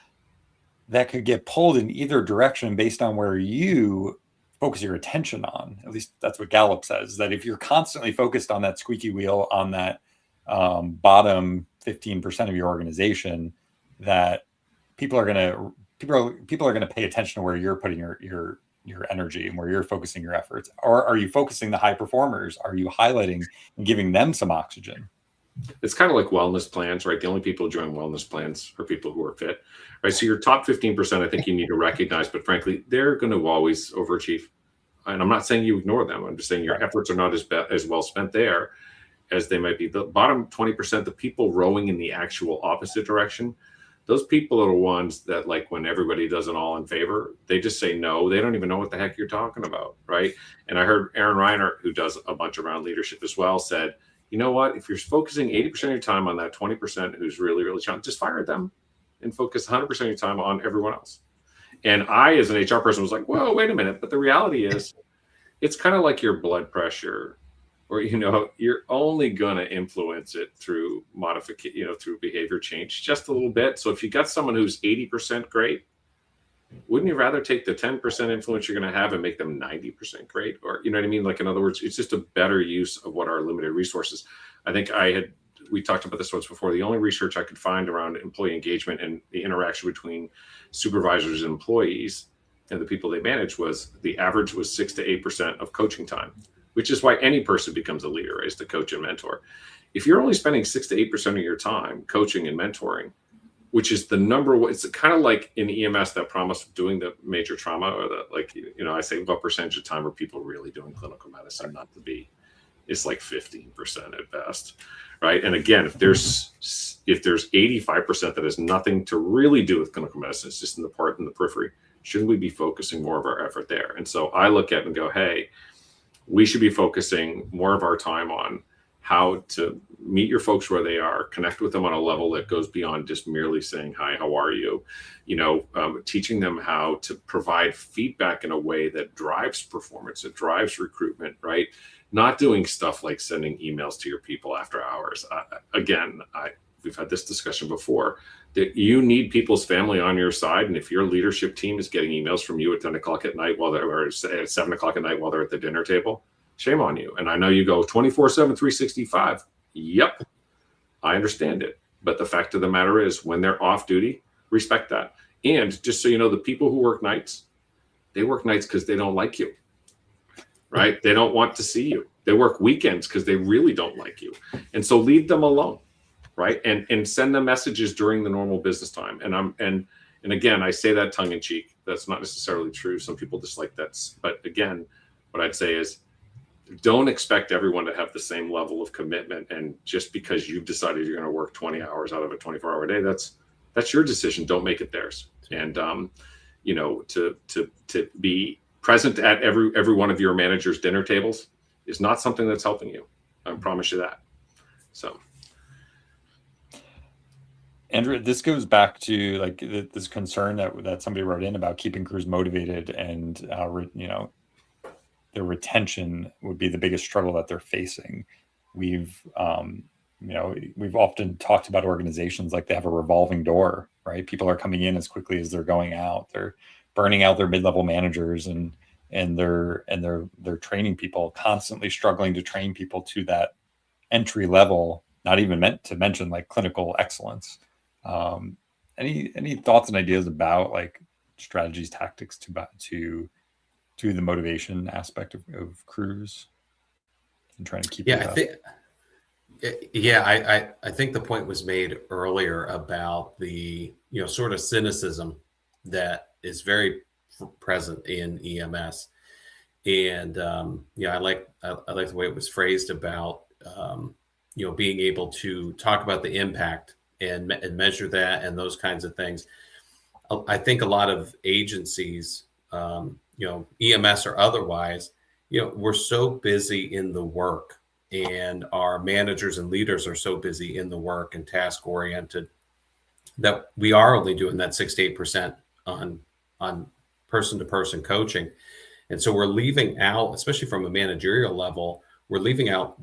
that could get pulled in either direction based on where you focus your attention on. At least that's what Gallup says, that if you're constantly focused on that squeaky wheel on that bottom 15% of your organization, that people are going to pay attention to where you're putting your energy and where you're focusing your efforts. Or are you focusing the high performers? Are you highlighting and giving them some oxygen? It's kind of like wellness plans, right? The only people who join wellness plans are people who are fit, right? So your top 15%, I think you need to recognize, but frankly, they're going to always overachieve. And I'm not saying you ignore them. I'm just saying your efforts are not as well spent there as they might be. The bottom 20%, the people rowing in the actual opposite direction, those people are the ones that, like, when everybody does an all in favor, they just say no. They don't even know what the heck you're talking about, right? And I heard Aaron Reiner, who does a bunch around leadership as well, said, you know what, if you're focusing 80% of your time on that 20% who's really, really challenged, just fire them and focus 100% of your time on everyone else. And I, as an HR person, was like, whoa, wait a minute. But the reality is, it's kind of like your blood pressure, or, you're only going to influence it through modification, through behavior change just a little bit. So if you got someone who's 80% great, wouldn't you rather take the 10% influence you're going to have and make them 90% great? Or, you know what I mean? Like, in other words, it's just a better use of what our limited resources. I think we talked about this once before. The only research I could find around employee engagement and the interaction between supervisors and employees and the people they manage was the average was 6 to 8% of coaching time, which is why any person becomes a leader, is to coach and mentor. If you're only spending 6 to 8% of your time coaching and mentoring, which is the number one, it's kind of like in EMS, that promise of doing the major trauma, or I say what percentage of time are people really doing clinical medicine, not to be, it's like 15% at best, right? And again, if there's 85% that has nothing to really do with clinical medicine, it's just in the periphery, shouldn't we be focusing more of our effort there? And so I look at it and go, hey, we should be focusing more of our time on how to meet your folks where they are, connect with them on a level that goes beyond just merely saying, hi, how are you? Teaching them how to provide feedback in a way that drives performance, that drives recruitment, right? Not doing stuff like sending emails to your people after hours. We've had this discussion before, that you need people's family on your side. And if your leadership team is getting emails from you at 10 o'clock at night or at 7 o'clock at night while they're at the dinner table, shame on you. And I know you go 24/7, 365. Yep, I understand it. But the fact of the matter is, when they're off duty, respect that. And just so you know, the people who work nights, they work nights because they don't like you, right? They don't want to see you. They work weekends because they really don't like you. And so leave them alone, right? And send them messages during the normal business time. And again, I say that tongue in cheek. That's not necessarily true. Some people dislike that. But again, what I'd say is, don't expect everyone to have the same level of commitment. And just because you've decided you're going to work 20 hours out of a 24-hour day, that's your decision. Don't make it theirs. And to be present at every one of your manager's dinner tables is not something that's helping you. I promise you that. So, Andrew, this goes back to like this concern that somebody wrote in about keeping crews motivated, and their retention would be the biggest struggle that they're facing. We've often talked about organizations like they have a revolving door, right? People are coming in as quickly as they're going out. They're burning out their mid-level managers, and they're training people, constantly struggling to train people to that entry level, not even meant to mention like clinical excellence. Any thoughts and ideas about like strategies, tactics to the motivation aspect of crews and trying to keep it up? I think the point was made earlier about the sort of cynicism that is very present in EMS, and I like the way it was phrased about being able to talk about the impact and measure that and those kinds of things. I think a lot of agencies, EMS or otherwise, we're so busy in the work, and our managers and leaders are so busy in the work and task oriented that we are only doing that 6 to 8% on person to person coaching. And so we're leaving out, especially from a managerial level, we're leaving out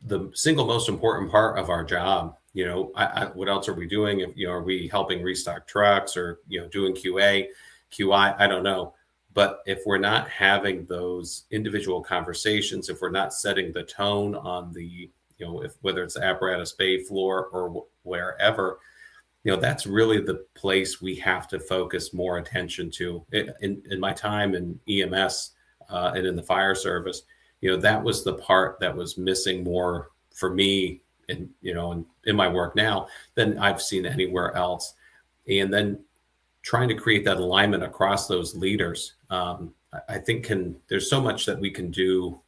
the single most important part of our job. What else are we doing? Are we helping restock trucks or, doing QA, QI? I don't know. But if we're not having those individual conversations, if we're not setting the tone on the, whether it's the apparatus bay floor or wherever, that's really the place we have to focus more attention to. In my time in EMS and in the fire service, that was the part that was missing more for me in my work now than I've seen anywhere else. And then trying to create that alignment across those leaders, I think there's so much that we can do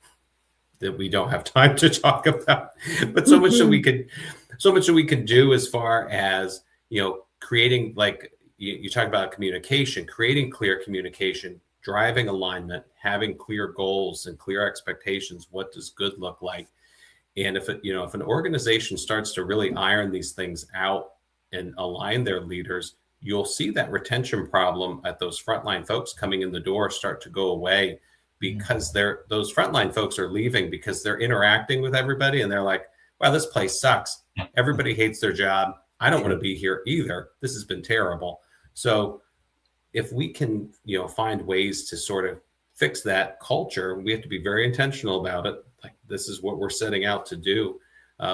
that we don't have time to talk about, but so much that we could do as far as, creating, like you talk about communication, creating clear communication, driving alignment, having clear goals and clear expectations. What does good look like? And if an organization starts to really iron these things out and align their leaders, you'll see that retention problem at those frontline folks coming in the door start to go away, because those frontline folks are leaving because they're interacting with everybody and they're like, wow, this place sucks. Everybody hates their job. I don't want to be here either. This has been terrible. So if we can, find ways to sort of fix that culture, we have to be very intentional about it. Like, this is what we're setting out to do.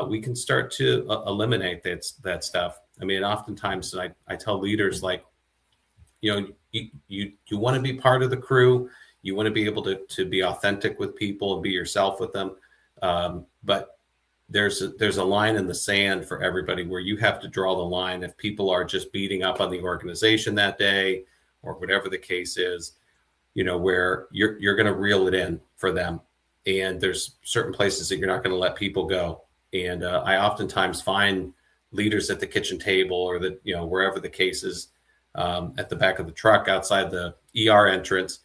We can start to eliminate that stuff. I mean, oftentimes I tell leaders, like, you want to be part of the crew. You want to be able to be authentic with people and be yourself with them. But there's a line in the sand for everybody where you have to draw the line. If people are just beating up on the organization that day or whatever the case is, where you're going to reel it in for them. And there's certain places that you're not going to let people go. And I oftentimes find leaders at the kitchen table or wherever the case is, at the back of the truck outside the ER entrance,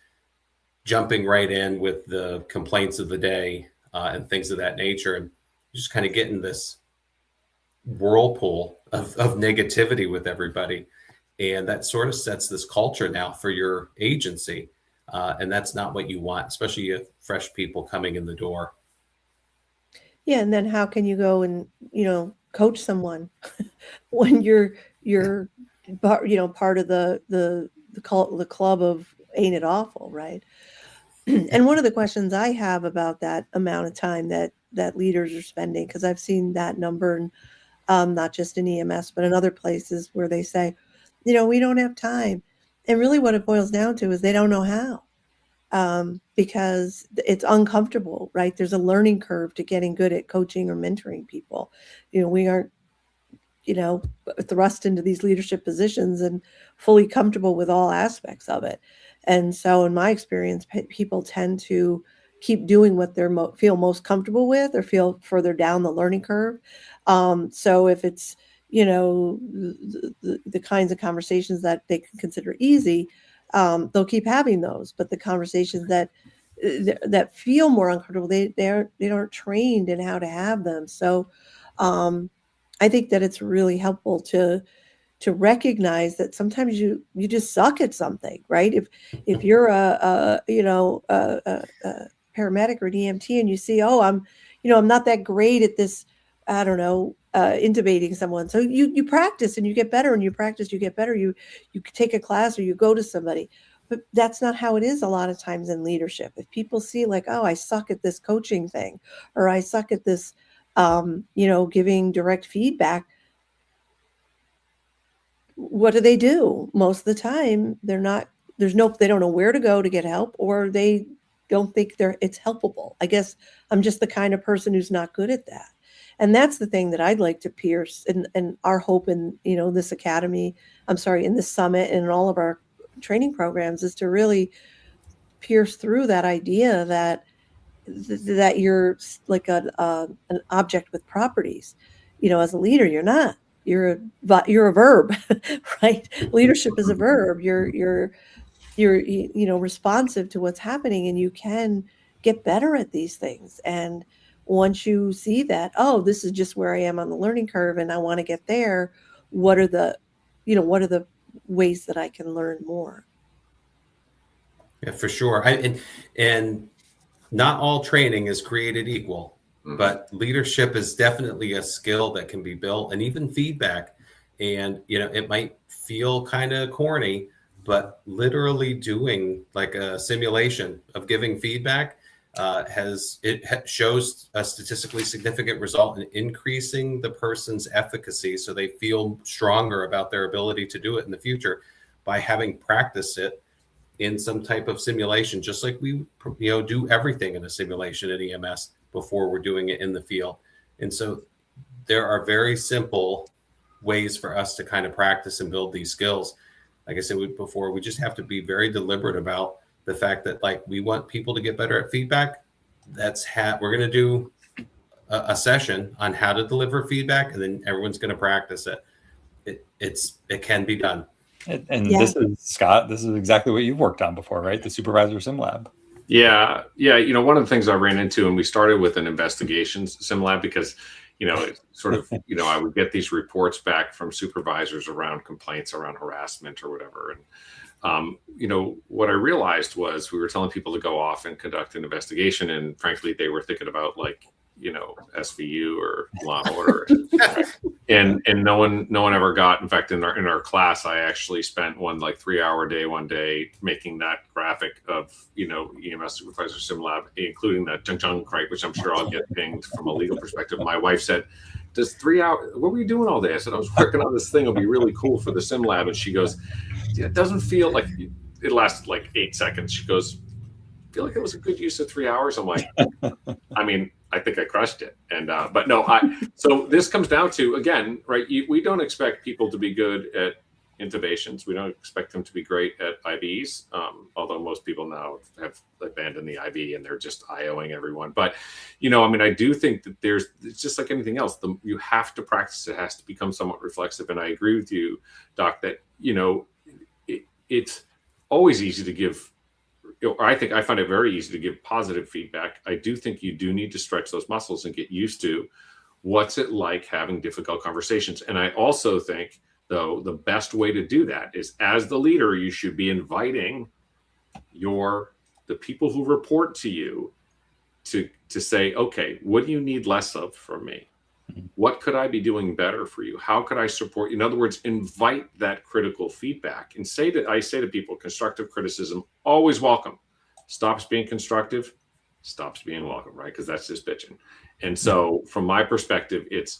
jumping right in with the complaints of the day and things of that nature. And just kind of getting this whirlpool of negativity with everybody. And that sort of sets this culture now for your agency. And that's not what you want, especially if fresh people coming in the door. Yeah. And then how can you go and, coach someone when you're part of the club of ain't it awful, right? And one of the questions I have about that amount of time that leaders are spending, because I've seen that number, not just in EMS, but in other places where they say, we don't have time. And really what it boils down to is they don't know how, because it's uncomfortable, right? There's a learning curve to getting good at coaching or mentoring people. We aren't, thrust into these leadership positions and fully comfortable with all aspects of it. And so in my experience, people tend to keep doing what they feel most comfortable with or feel further down the learning curve. So if it's, the kinds of conversations that they can consider easy, they'll keep having those. But the conversations that feel more uncomfortable, they aren't trained in how to have them. So I think that it's really helpful to recognize that sometimes you just suck at something, right? If you're a paramedic or an EMT and you see, I'm not that great at this, I don't know, intubating someone. So you practice and you get better, and you practice, you get better. You take a class or you go to somebody, but that's not how it is a lot of times in leadership. If people see like, I suck at this coaching thing, or I suck at this, giving direct feedback, what do? Most of the time, they don't know where to go to get help, or they don't think it's helpable. I guess I'm just the kind of person who's not good at that. And that's the thing that I'd like to pierce, and our hope in, this academy, in this summit and in all of our training programs, is to really pierce through that idea that you're like an object with properties. As a leader, you're not. You're a verb, right? Leadership is a verb. You're responsive to what's happening, and you can get better at these things. And once you see that, this is just where I am on the learning curve, and I want to get there, what are the ways that I can learn more? Yeah, for sure. And not all training is created equal. But leadership is definitely a skill that can be built, and even feedback. And, it might feel kind of corny, but literally doing like a simulation of giving feedback shows a statistically significant result in increasing the person's efficacy, so they feel stronger about their ability to do it in the future by having practiced it in some type of simulation, just like we do everything in a simulation at EMS before we're doing it in the field. And so there are very simple ways for us to kind of practice and build these skills. Like I said before, we just have to be very deliberate about the fact that, like, we want people to get better at feedback. We're going to do a session on how to deliver feedback, and then everyone's going to practice it. It can be done. And This is, Scott, this is exactly what you've worked on before, right? The supervisor sim lab. Yeah. One of the things I ran into, and we started with an investigations sim lab because, it sort of, I would get these reports back from supervisors around complaints around harassment or whatever. what I realized was we were telling people to go off and conduct an investigation, and frankly, they were thinking about like, SVU or Law and Order, and no one ever got. In fact, in our class, I actually spent one like 3-hour day one day making that graphic of EMS supervisor sim lab, including that chung right, which I'm sure I'll get pinged from a legal perspective. My wife said, "Does 3 hours? What were you doing all day?" I said, "I was working on this thing. It'll be really cool for the sim lab." And she goes, "Yeah, it doesn't feel like it lasted like 8 seconds." She goes, "I feel like it was a good use of 3 hours." I'm like, I mean, I think I crushed it. And, but no, so this comes down to, again, right. We don't expect people to be good at intubations. We don't expect them to be great at IVs. Although most people now have abandoned the IV and they're just IOing everyone. But, I do think that it's just like anything else. You have to practice. It has to become somewhat reflexive. And I agree with you, Doc, that, it's always easy to give, I think I find it very easy to give positive feedback. I do think you do need to stretch those muscles and get used to what's it like having difficult conversations. And I also think, though, the best way to do that is, as the leader, you should be inviting the people who report to you to say, okay, what do you need less of from me? What could I be doing better for you? How could I support you? In other words, invite that critical feedback and I say to people, constructive criticism, always welcome. Stops being constructive, stops being welcome, right? Because that's just bitching. And so from my perspective, it's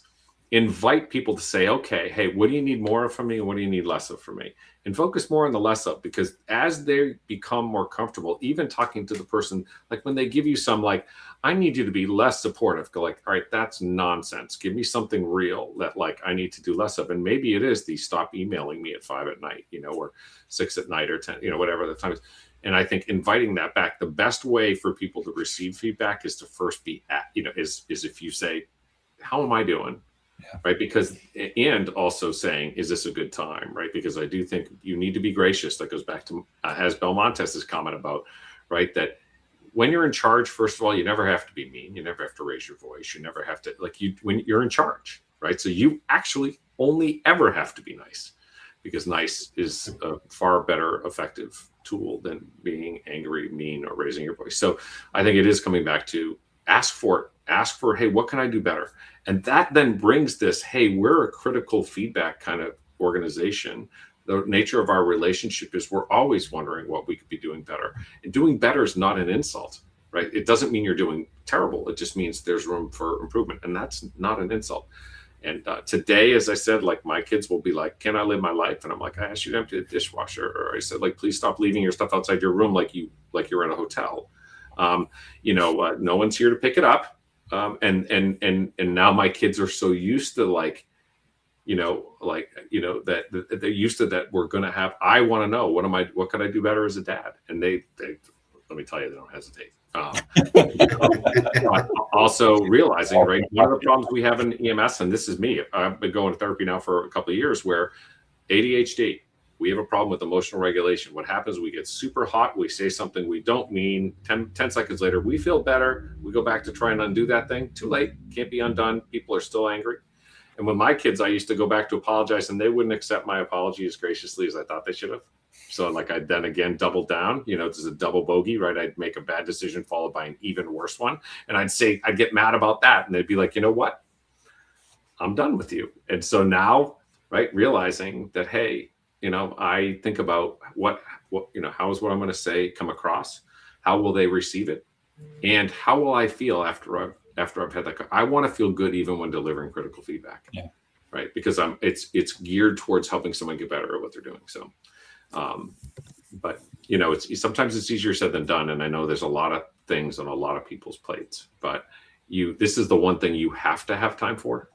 invite people to say, okay, hey, what do you need more of from me? And what do you need less of from me? And focus more on the less of, because as they become more comfortable, even talking to the person, like when they give you some, like, I need you to be less supportive, go like, all right, that's nonsense. Give me something real that like I need to do less of. And maybe it is the stop emailing me at 5 p.m, or 6 p.m. or 10, whatever the time is. And I think inviting that back, the best way for people to receive feedback is to first be is if you say, how am I doing? Yeah. Right. Because, and also saying, is this a good time? Right. Because I do think you need to be gracious. That goes back to, as Belmontes' comment about, right, that when you're in charge, first of all, you never have to be mean. You never have to raise your voice. You never have to, when you're in charge, right? So you actually only ever have to be nice, because nice is a far better effective tool than being angry, mean, or raising your voice. So I think it is coming back to ask for, hey, what can I do better? And that then brings this, hey, we're a critical feedback kind of organization. The nature of our relationship is we're always wondering what we could be doing better. And doing better is not an insult, right? It doesn't mean you're doing terrible. It just means there's room for improvement. And that's not an insult. And today, as I said, like my kids will be like, can I live my life? And I'm like, I asked you to empty the dishwasher. Or I said, like, please stop leaving your stuff outside your room like you're in a hotel. No one's here to pick it up. And now my kids are so used to that they're used to that. We're going to have, I want to know, what could I do better as a dad? And they let me tell you, they don't hesitate. Also realizing, right, one of the problems we have in EMS, and this is me, I've been going to therapy now for a couple of years, where ADHD, we have a problem with emotional regulation. What happens, we get super hot, we say something we don't mean, 10 seconds later, we feel better, we go back to try and undo that thing, too late, can't be undone, people are still angry. And with my kids, I used to go back to apologize, and they wouldn't accept my apology as graciously as I thought they should have. So like I'd then again double down, it's a double bogey, right? I'd make a bad decision followed by an even worse one. And I'd get mad about that. And they'd be like, you know what? I'm done with you. And so now, right, realizing that, hey, I think about what how is what I'm going to say come across? How will they receive it? And how will I feel after I've had that? I want to feel good even when delivering critical feedback. Yeah. Right. Because it's geared towards helping someone get better at what they're doing. So, but sometimes it's easier said than done. And I know there's a lot of things on a lot of people's plates, but this is the one thing you have to have time for.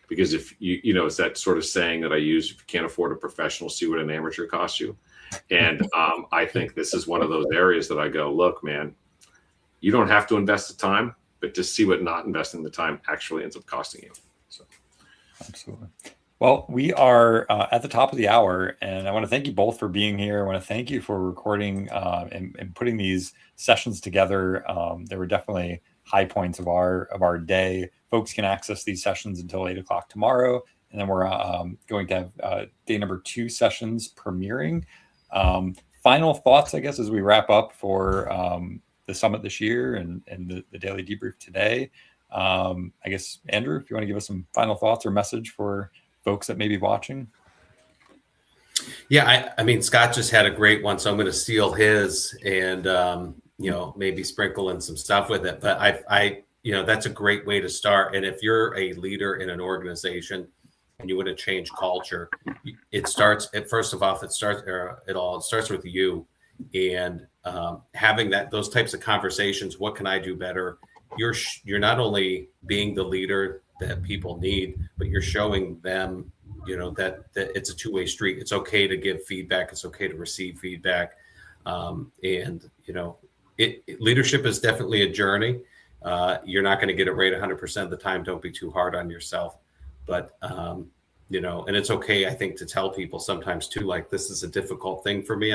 Because if it's that sort of saying that I use, if you can't afford a professional, see what an amateur costs you. And I think this is one of those areas that I go, look, man, you don't have to invest the time, but just see what not investing the time actually ends up costing you. So, absolutely. Well, we are at the top of the hour, and I want to thank you both for being here. I want to thank you for recording and putting these sessions together. There were definitely high points of our day. Folks can access these sessions until 8 o'clock tomorrow. And then we're going to have day number 2 sessions premiering final thoughts, I guess, as we wrap up for the summit this year and the daily debrief today. I guess, Andrew, if you want to give us some final thoughts or message for folks that may be watching. Yeah, I mean, Scott just had a great one, so I'm going to steal his and, maybe sprinkle in some stuff with it. But that's a great way to start. And if you're a leader in an organization and you want to change culture, it starts with you, and having those types of conversations. What can I do better? You're not only being the leader that people need, but you're showing them, that it's a two-way street. It's okay to give feedback. It's okay to receive feedback. Leadership is definitely a journey. You're not going to get it right 100% of the time. Don't be too hard on yourself. But, and it's okay, I think, to tell people sometimes too, like, this is a difficult thing for me.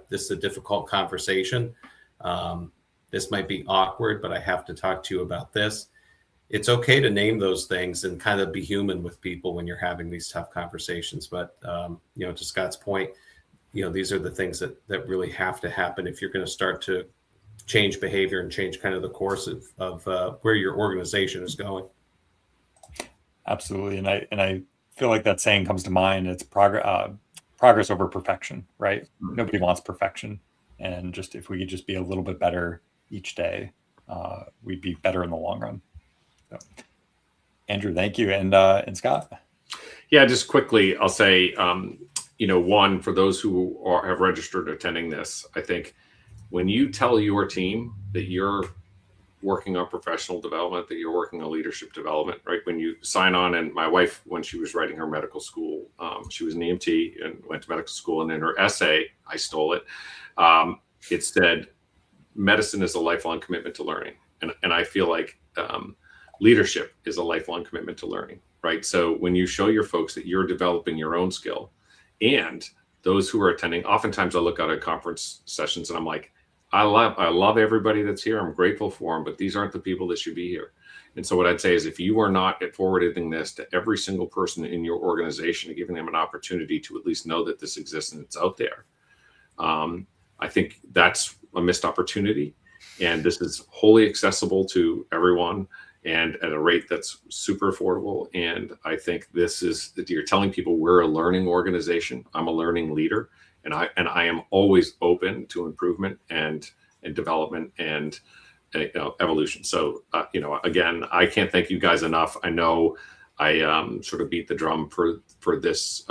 This is a difficult conversation. This might be awkward, but I have to talk to you about this. It's okay to name those things and kind of be human with people when you're having these tough conversations. But, to Scott's point, these are the things that really have to happen if you're going to start to change behavior and change kind of the course of where your organization is going. Absolutely. And I feel like that saying comes to mind. It's progress over perfection, right? Nobody wants perfection. And just if we could just be a little bit better each day, we'd be better in the long run. So, Andrew, thank you. And Scott? Yeah, just quickly, I'll say, one, for those who have registered attending this, I think when you tell your team that you're working on professional development, that you're working on leadership development, right? When you sign on, and my wife, when she was writing her medical school, she was an EMT and went to medical school, and in her essay, I stole it. It said, medicine is a lifelong commitment to learning. And I feel like leadership is a lifelong commitment to learning, right? So when you show your folks that you're developing your own skill, and those who are attending, oftentimes I look out at conference sessions and I'm like, I love everybody that's here. I'm grateful for them, but these aren't the people that should be here. And so what I'd say is, if you are not forwarding this to every single person in your organization and giving them an opportunity to at least know that this exists and it's out there, I think that's a missed opportunity. And this is wholly accessible to everyone and at a rate that's super affordable. And I think this is that you're telling people we're a learning organization. I'm a learning leader. And I am always open to improvement and development and evolution. So again, I can't thank you guys enough. I know I sort of beat the drum for this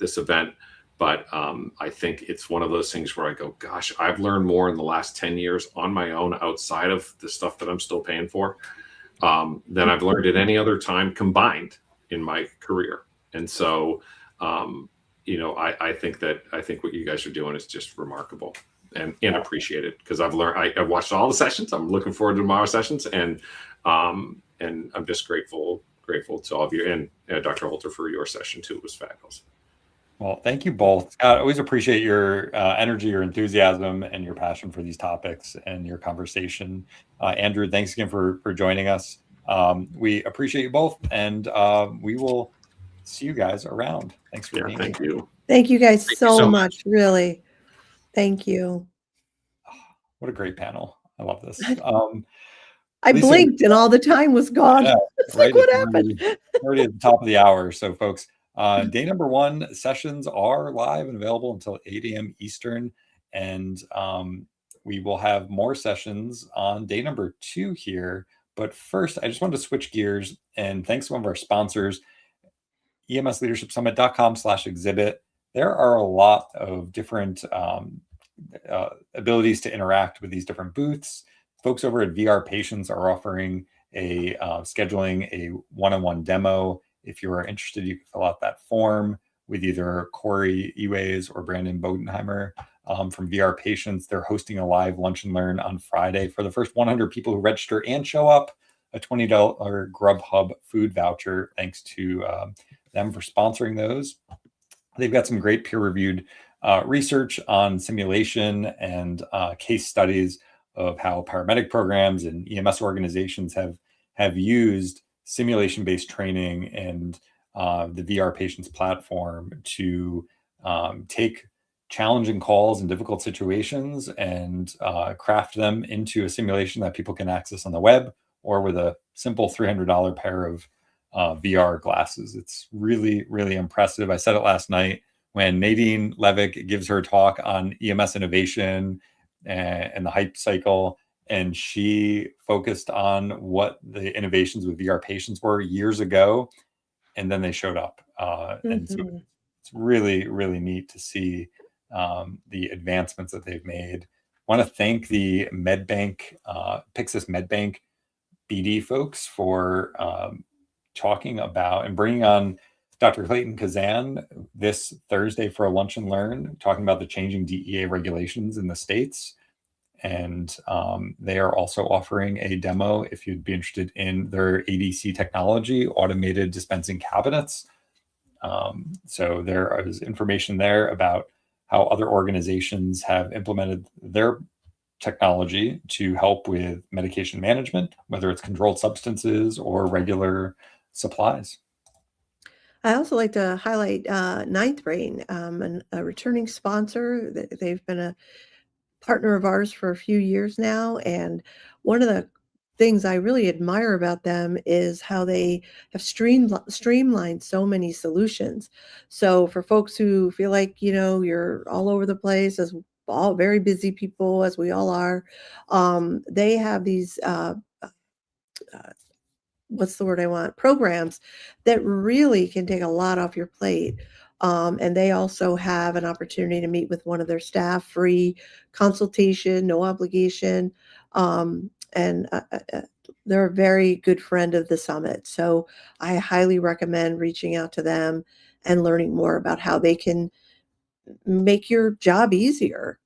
event, but I think it's one of those things where I go, gosh, I've learned more in the last 10 years on my own outside of the stuff that I'm still paying for than I've learned at any other time combined in my career. And so I think what you guys are doing is just remarkable and appreciated, because I've watched all the sessions. I'm looking forward to tomorrow's sessions, and I'm just grateful to all of you, and Dr. Holter for your session too. It was fabulous. Well, thank you both. Scott, I always appreciate your energy, your enthusiasm, and your passion for these topics and your conversation. Andrew, thanks again for joining us. We appreciate you both, and we will see you guys around. Thanks for being here. Thank you. Thank you guys so much. Really. Thank you. What a great panel. I love this. I Lisa, blinked and all the time was gone. Yeah, it's like, what happened? Already at the top of the hour. So folks, day number 1 sessions are live and available until 8 a.m. Eastern. And we will have more sessions on day number 2 here. But first, I just wanted to switch gears and thanks to one of our sponsors, emsleadershipsummit.com/exhibit. There are a lot of different abilities to interact with these different booths. Folks over at VR Patients are offering scheduling a one-on-one demo. If you are interested, you can fill out that form with either Corey Eways or Brandon Bodenheimer from VR Patients. They're hosting a live lunch and learn on Friday for the first 100 people who register and show up, a $20 Grubhub food voucher, thanks to them for sponsoring those. They've got some great peer-reviewed research on simulation and case studies of how paramedic programs and EMS organizations have used simulation-based training and the VR Patients platform to take challenging calls and difficult situations and craft them into a simulation that people can access on the web or with a simple $300 pair of VR glasses. It's really, really impressive. I said it last night when Nadine Levick gives her talk on EMS innovation and the hype cycle, and she focused on what the innovations with VR patients were years ago, and then they showed up. And so it's really, really neat to see the advancements that they've made. I want to thank the MedBank, Pyxis MedBank BD folks for talking about and bringing on Dr. Clayton Kazan this Thursday for a lunch and learn, talking about the changing DEA regulations in the states. And they are also offering a demo if you'd be interested in their ADC technology, automated dispensing cabinets. So there is information there about how other organizations have implemented their technology to help with medication management, whether it's controlled substances or regular supplies. I also like to highlight Ninth Brain, a returning sponsor. They've been a partner of ours for a few years now, and one of the things I really admire about them is how they have streamlined so many solutions. So for folks who feel like, you're all over the place, as all very busy people, as we all are, they have these what's the word I want? Programs that really can take a lot off your plate. And they also have an opportunity to meet with one of their staff, free consultation, no obligation. And they're a very good friend of the summit. So I highly recommend reaching out to them and learning more about how they can make your job easier.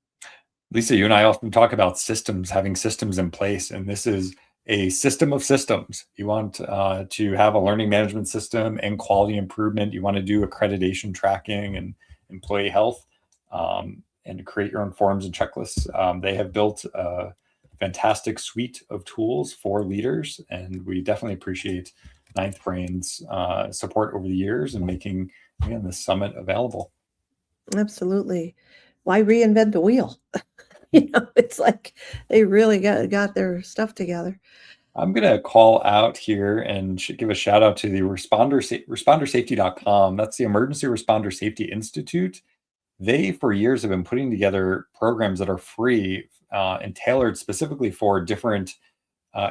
Lisa, you and I often talk about systems, having systems in place, and this is a system of systems. You want to have a learning management system and quality improvement. You want to do accreditation tracking and employee health, and to create your own forms and checklists. They have built a fantastic suite of tools for leaders, and we definitely appreciate Ninth Brain's support over the years and making, again, this summit available. Absolutely. Why reinvent the wheel? It's like they really got their stuff together. I'm going to call out here and give a shout out to the respondersafety.com. That's the Emergency Responder Safety Institute. They, for years, have been putting together programs that are free and tailored specifically for different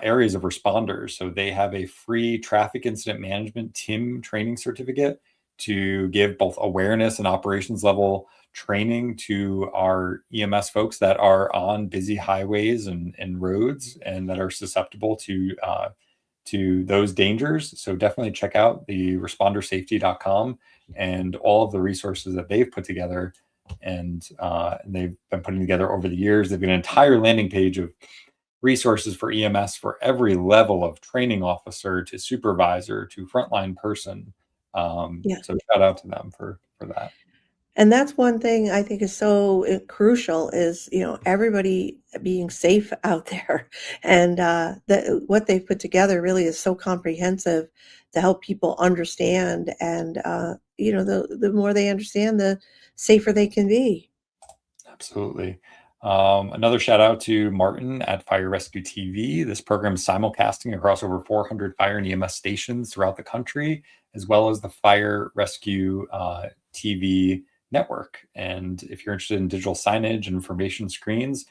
areas of responders. So they have a free traffic incident management TIM training certificate to give both awareness and operations level training to our EMS folks that are on busy highways and roads and that are susceptible to those dangers. So definitely check out the respondersafety.com and all of the resources that they've put together. And they've been putting together over the years. They've got an entire landing page of resources for EMS for every level of training officer to supervisor to frontline person. Yeah. So shout out to them for that. And that's one thing I think is so crucial is, everybody being safe out there. And what they've put together really is so comprehensive to help people understand. And, the more they understand, the safer they can be. Absolutely. Another shout out to Martin at Fire Rescue TV. This program is simulcasting across over 400 fire and EMS stations throughout the country, as well as the Fire Rescue TV network. And if you're interested in digital signage and information screens,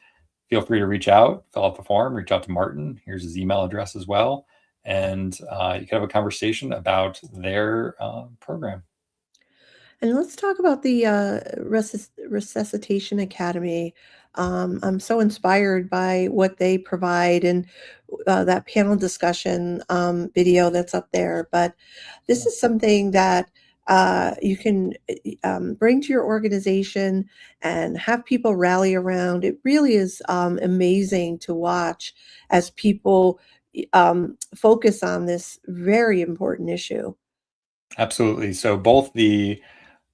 feel free to reach out, fill out the form, reach out to Martin. Here's his email address as well. And you can have a conversation about their program. And let's talk about the Resuscitation Academy. I'm so inspired by what they provide and that panel discussion video that's up there. But this is something that you can bring to your organization and have people rally around. It really is amazing to watch as people focus on this very important issue. Absolutely. So both the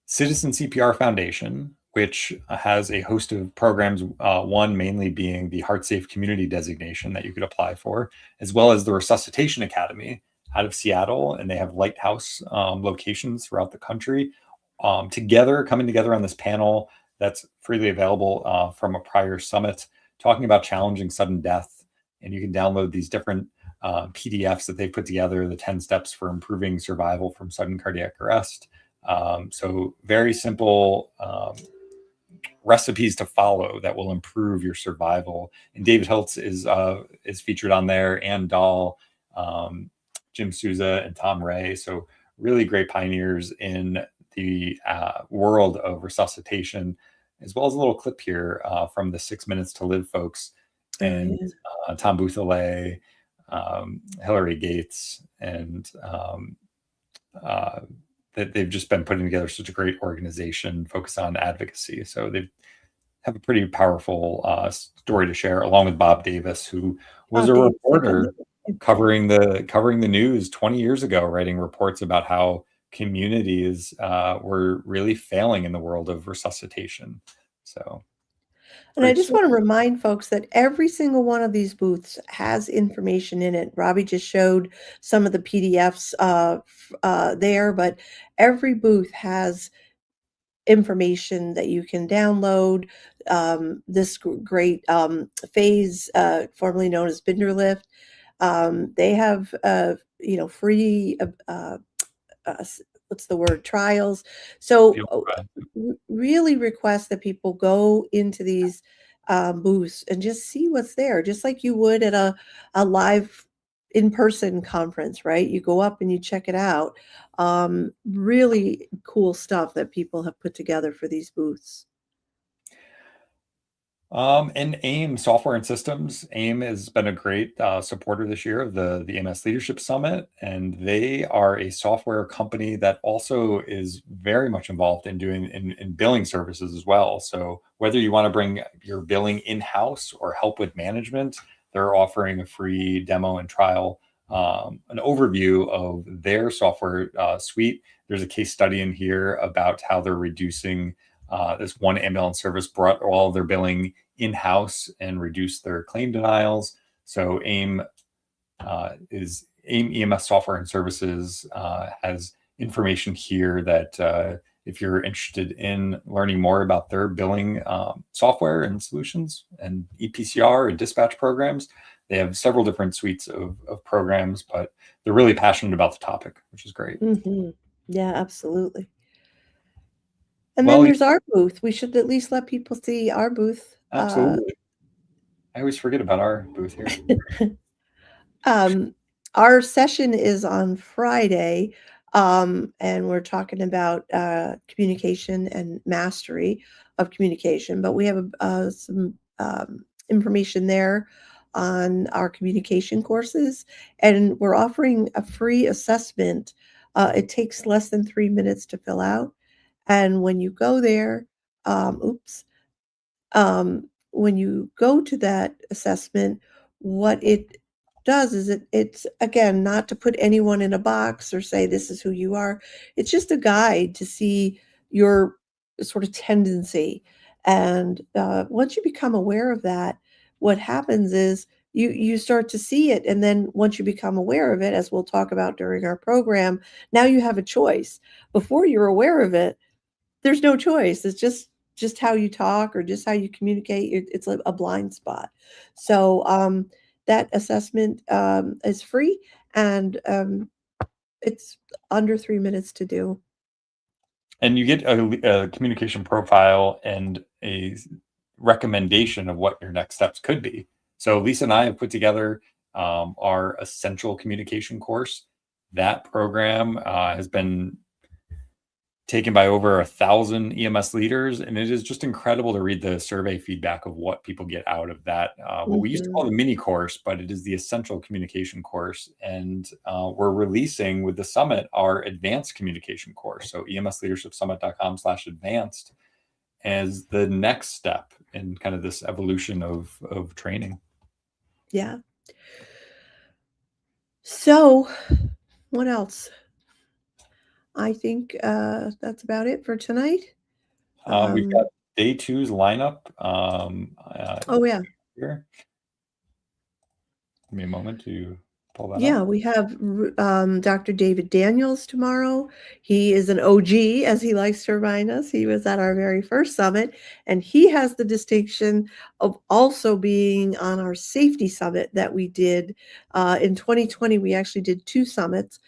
Citizen CPR Foundation, which has a host of programs, one mainly being the Heart Safe Community designation that you could apply for, as well as the Resuscitation Academy out of Seattle, and they have lighthouse locations throughout the country, coming together on this panel that's freely available from a prior summit talking about challenging sudden death. And you can download these different PDFs that they put together, the 10 steps for improving survival from sudden cardiac arrest. So very simple recipes to follow that will improve your survival. And David Hiltz is featured on there, and Dahl, Jim Souza, and Tom Ray. So really great pioneers in the world of resuscitation, as well as a little clip here from the 6 Minutes to Live folks, and Tom Bouthillet, Hillary Gates, and that they've just been putting together such a great organization focused on advocacy. So they have a pretty powerful story to share, along with Bob Davis, who was a reporter covering the news 20 years ago, writing reports about how communities were really failing in the world of resuscitation. So, and I just want to remind folks that every single one of these booths has information in it. Robbie just showed some of the PDFs there, but every booth has information that you can download. This great phase, formerly known as Binder Lift, they have free what's the word, trials. So really request that people go into these booths and just see what's there, just like you would at a live in-person conference, right? You go up and you check it out. Really cool stuff that people have put together for these booths. And AIM Software and Systems. AIM has been a great supporter this year of the EMS Leadership Summit, and they are a software company that also is very much involved in doing in billing services as well. So whether you want to bring your billing in-house or help with management, they're offering a free demo and trial, an overview of their software suite. There's a case study in here about how they're reducing this one ambulance service brought all of their billing in-house and reduced their claim denials. So AIM EMS Software and Services has information here that if you're interested in learning more about their billing software and solutions and EPCR and dispatch programs, they have several different suites of programs, but they're really passionate about the topic, which is great. Mm-hmm. Yeah, absolutely. And then there's our booth. We should at least let people see our booth. Absolutely. I always forget about our booth here. Our session is on Friday, and we're talking about communication and mastery of communication. But we have some information there on our communication courses, and we're offering a free assessment. It takes less than 3 minutes to fill out. And when you go there, when you go to that assessment, what it does is it's again, not to put anyone in a box or say this is who you are. It's just a guide to see your sort of tendency. And once you become aware of that, what happens is you start to see it. And then once you become aware of it, as we'll talk about during our program, now you have a choice. Before you're aware of it, there's no choice. It's just how you talk or just how you communicate. It's like a blind spot. So that assessment is free, and it's under 3 minutes to do. And you get a communication profile and a recommendation of what your next steps could be. So Lisa and I have put together our essential communication course. That program has been taken by over 1,000 EMS leaders, and it is just incredible to read the survey feedback of what people get out of that. What we used to call the mini course, but it is the essential communication course. And we're releasing with the summit our advanced communication course. So emsleadershipsummit.com/advanced as the next step in kind of this evolution of training. Yeah. So what else? I think that's about it for tonight. We've got day 2's lineup. Oh yeah. Here. Give me a moment to pull that Yeah, up. we have Dr. David Daniels tomorrow. He is an OG, as he likes to remind us. He was at our very first summit, and he has the distinction of also being on our safety summit that we did in 2020. We actually did 2 summits.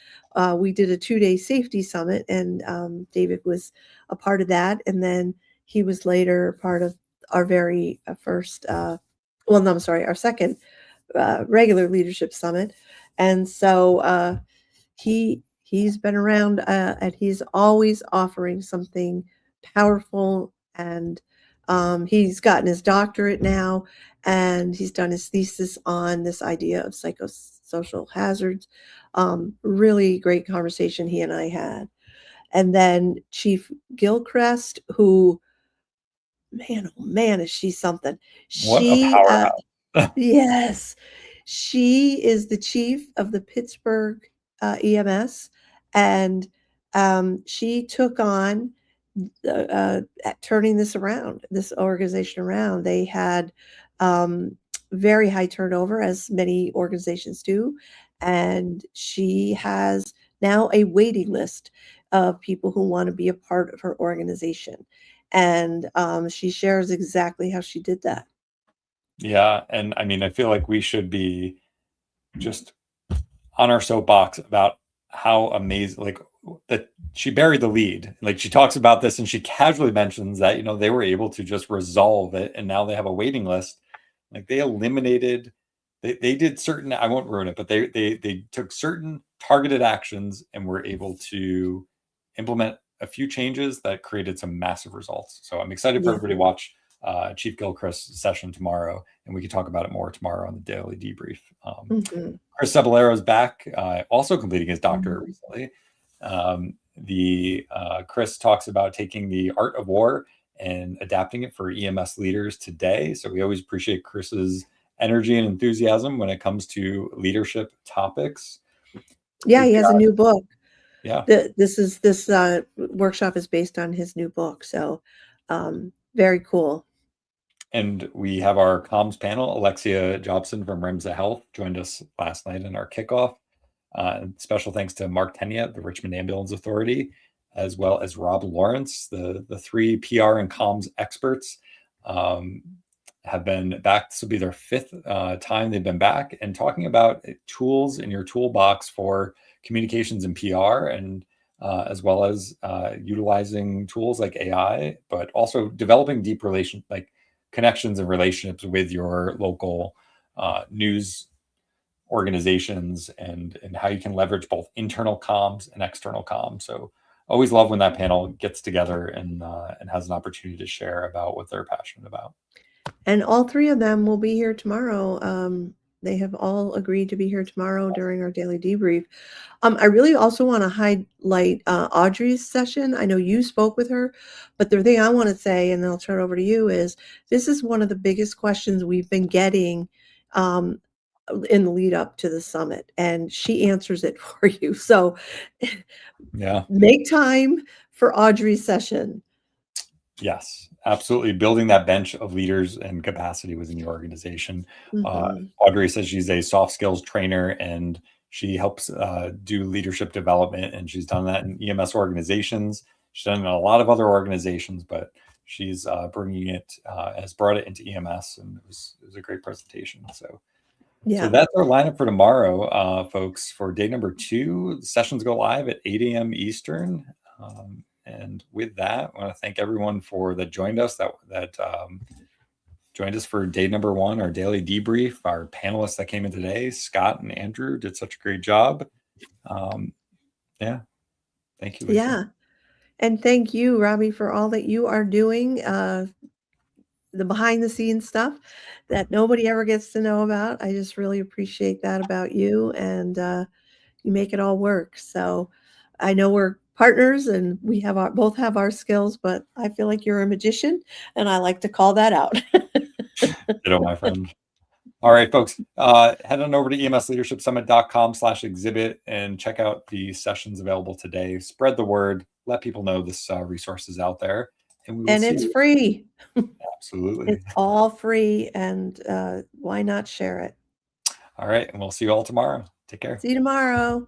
We did a 2-day safety summit, and David was a part of that. And then he was later part of our very first, well, no, I'm sorry, our second regular leadership summit. And so he's been around, and he's always offering something powerful. And he's gotten his doctorate now, and he's done his thesis on this idea of psychosocial hazards. Really great conversation he and I had. And then Chief Gilchrist, who, man, oh man, is she something? What a She powerhouse. Yes, she is the chief of the Pittsburgh EMS, and she took on turning this around, this organization around. They had um, very high turnover, as many organizations do, and she has now a waiting list of people who want to be a part of her organization. And she shares exactly how she did that. Yeah, and I mean, I feel like we should be just on our soapbox about how amazing, like, that she buried the lead. Like, she talks about this and she casually mentions that, you know, they were able to just resolve it and now they have a waiting list. Like, they eliminated, they did certain, I won't ruin it, but they took certain targeted actions and were able to implement a few changes that created some massive results. So I'm excited for Yeah. everybody to watch Chief Gilchrist's session tomorrow, and we can talk about it more tomorrow on the daily debrief. Mhm. Chris Cebollero is back, also completing his doctorate Mhm. recently. Chris talks about taking the art of war and adapting it for EMS leaders today. So we always appreciate Chris's energy and enthusiasm when it comes to leadership topics. Yeah, We've he has a got- new book. yeah. This workshop is based on his new book, so very cool. And we have our comms panel. Alexia Jobson from Remsa Health joined us last night in our kickoff. Special thanks to Mark Tenia, the Richmond Ambulance Authority, as well as Rob Lawrence. The 3 PR and comms experts have been back. This will be their 5th time they've been back, and talking about tools in your toolbox for communications and PR, and as well as utilizing tools like AI, but also developing deep connections and relationships with your local news organizations, and how you can leverage both internal comms and external comms. So always love when that panel gets together and has an opportunity to share about what they're passionate about. And all 3 of them will be here tomorrow. They have all agreed to be here tomorrow during our daily debrief. I really also want to highlight Audrey's session. I know you spoke with her, but the thing I want to say, and then I'll turn it over to you, is this is one of the biggest questions we've been getting in the lead up to the summit, and she answers it for you. So Yeah. make time for Audrey's session. Yes, absolutely. Building that bench of leaders and capacity within your organization. Mhm. Audrey says she's a soft skills trainer, and she helps do leadership development, and she's done that in EMS organizations. She's done it in a lot of other organizations, but she's has brought it into EMS, and it was a great presentation. So Yeah. that's our lineup for tomorrow, folks. For day number 2, the sessions go live at 8 a.m. Eastern. And with that, I want to thank everyone that joined us, that joined us for day number 1, our daily debrief. Our panelists that came in today, Scott and Andrew, did such a great job. Yeah. Thank you, Lisa. Yeah. And thank you, Robbie, for all that you are doing, the behind the scenes stuff that nobody ever gets to know about. I just really appreciate that about you, and you make it all work. So I know we're partners and we both have our skills, but I feel like you're a magician, and I like to call that out. Ditto, my friend. All right, folks, head on over to emsleadershipsummit.com/exhibit and check out the sessions available today. Spread the word. Let people know this resource is out there. And we will And see it's you. free. Absolutely. It's all free, and why not share it? All right, and we'll see you all tomorrow. Take care. See you tomorrow.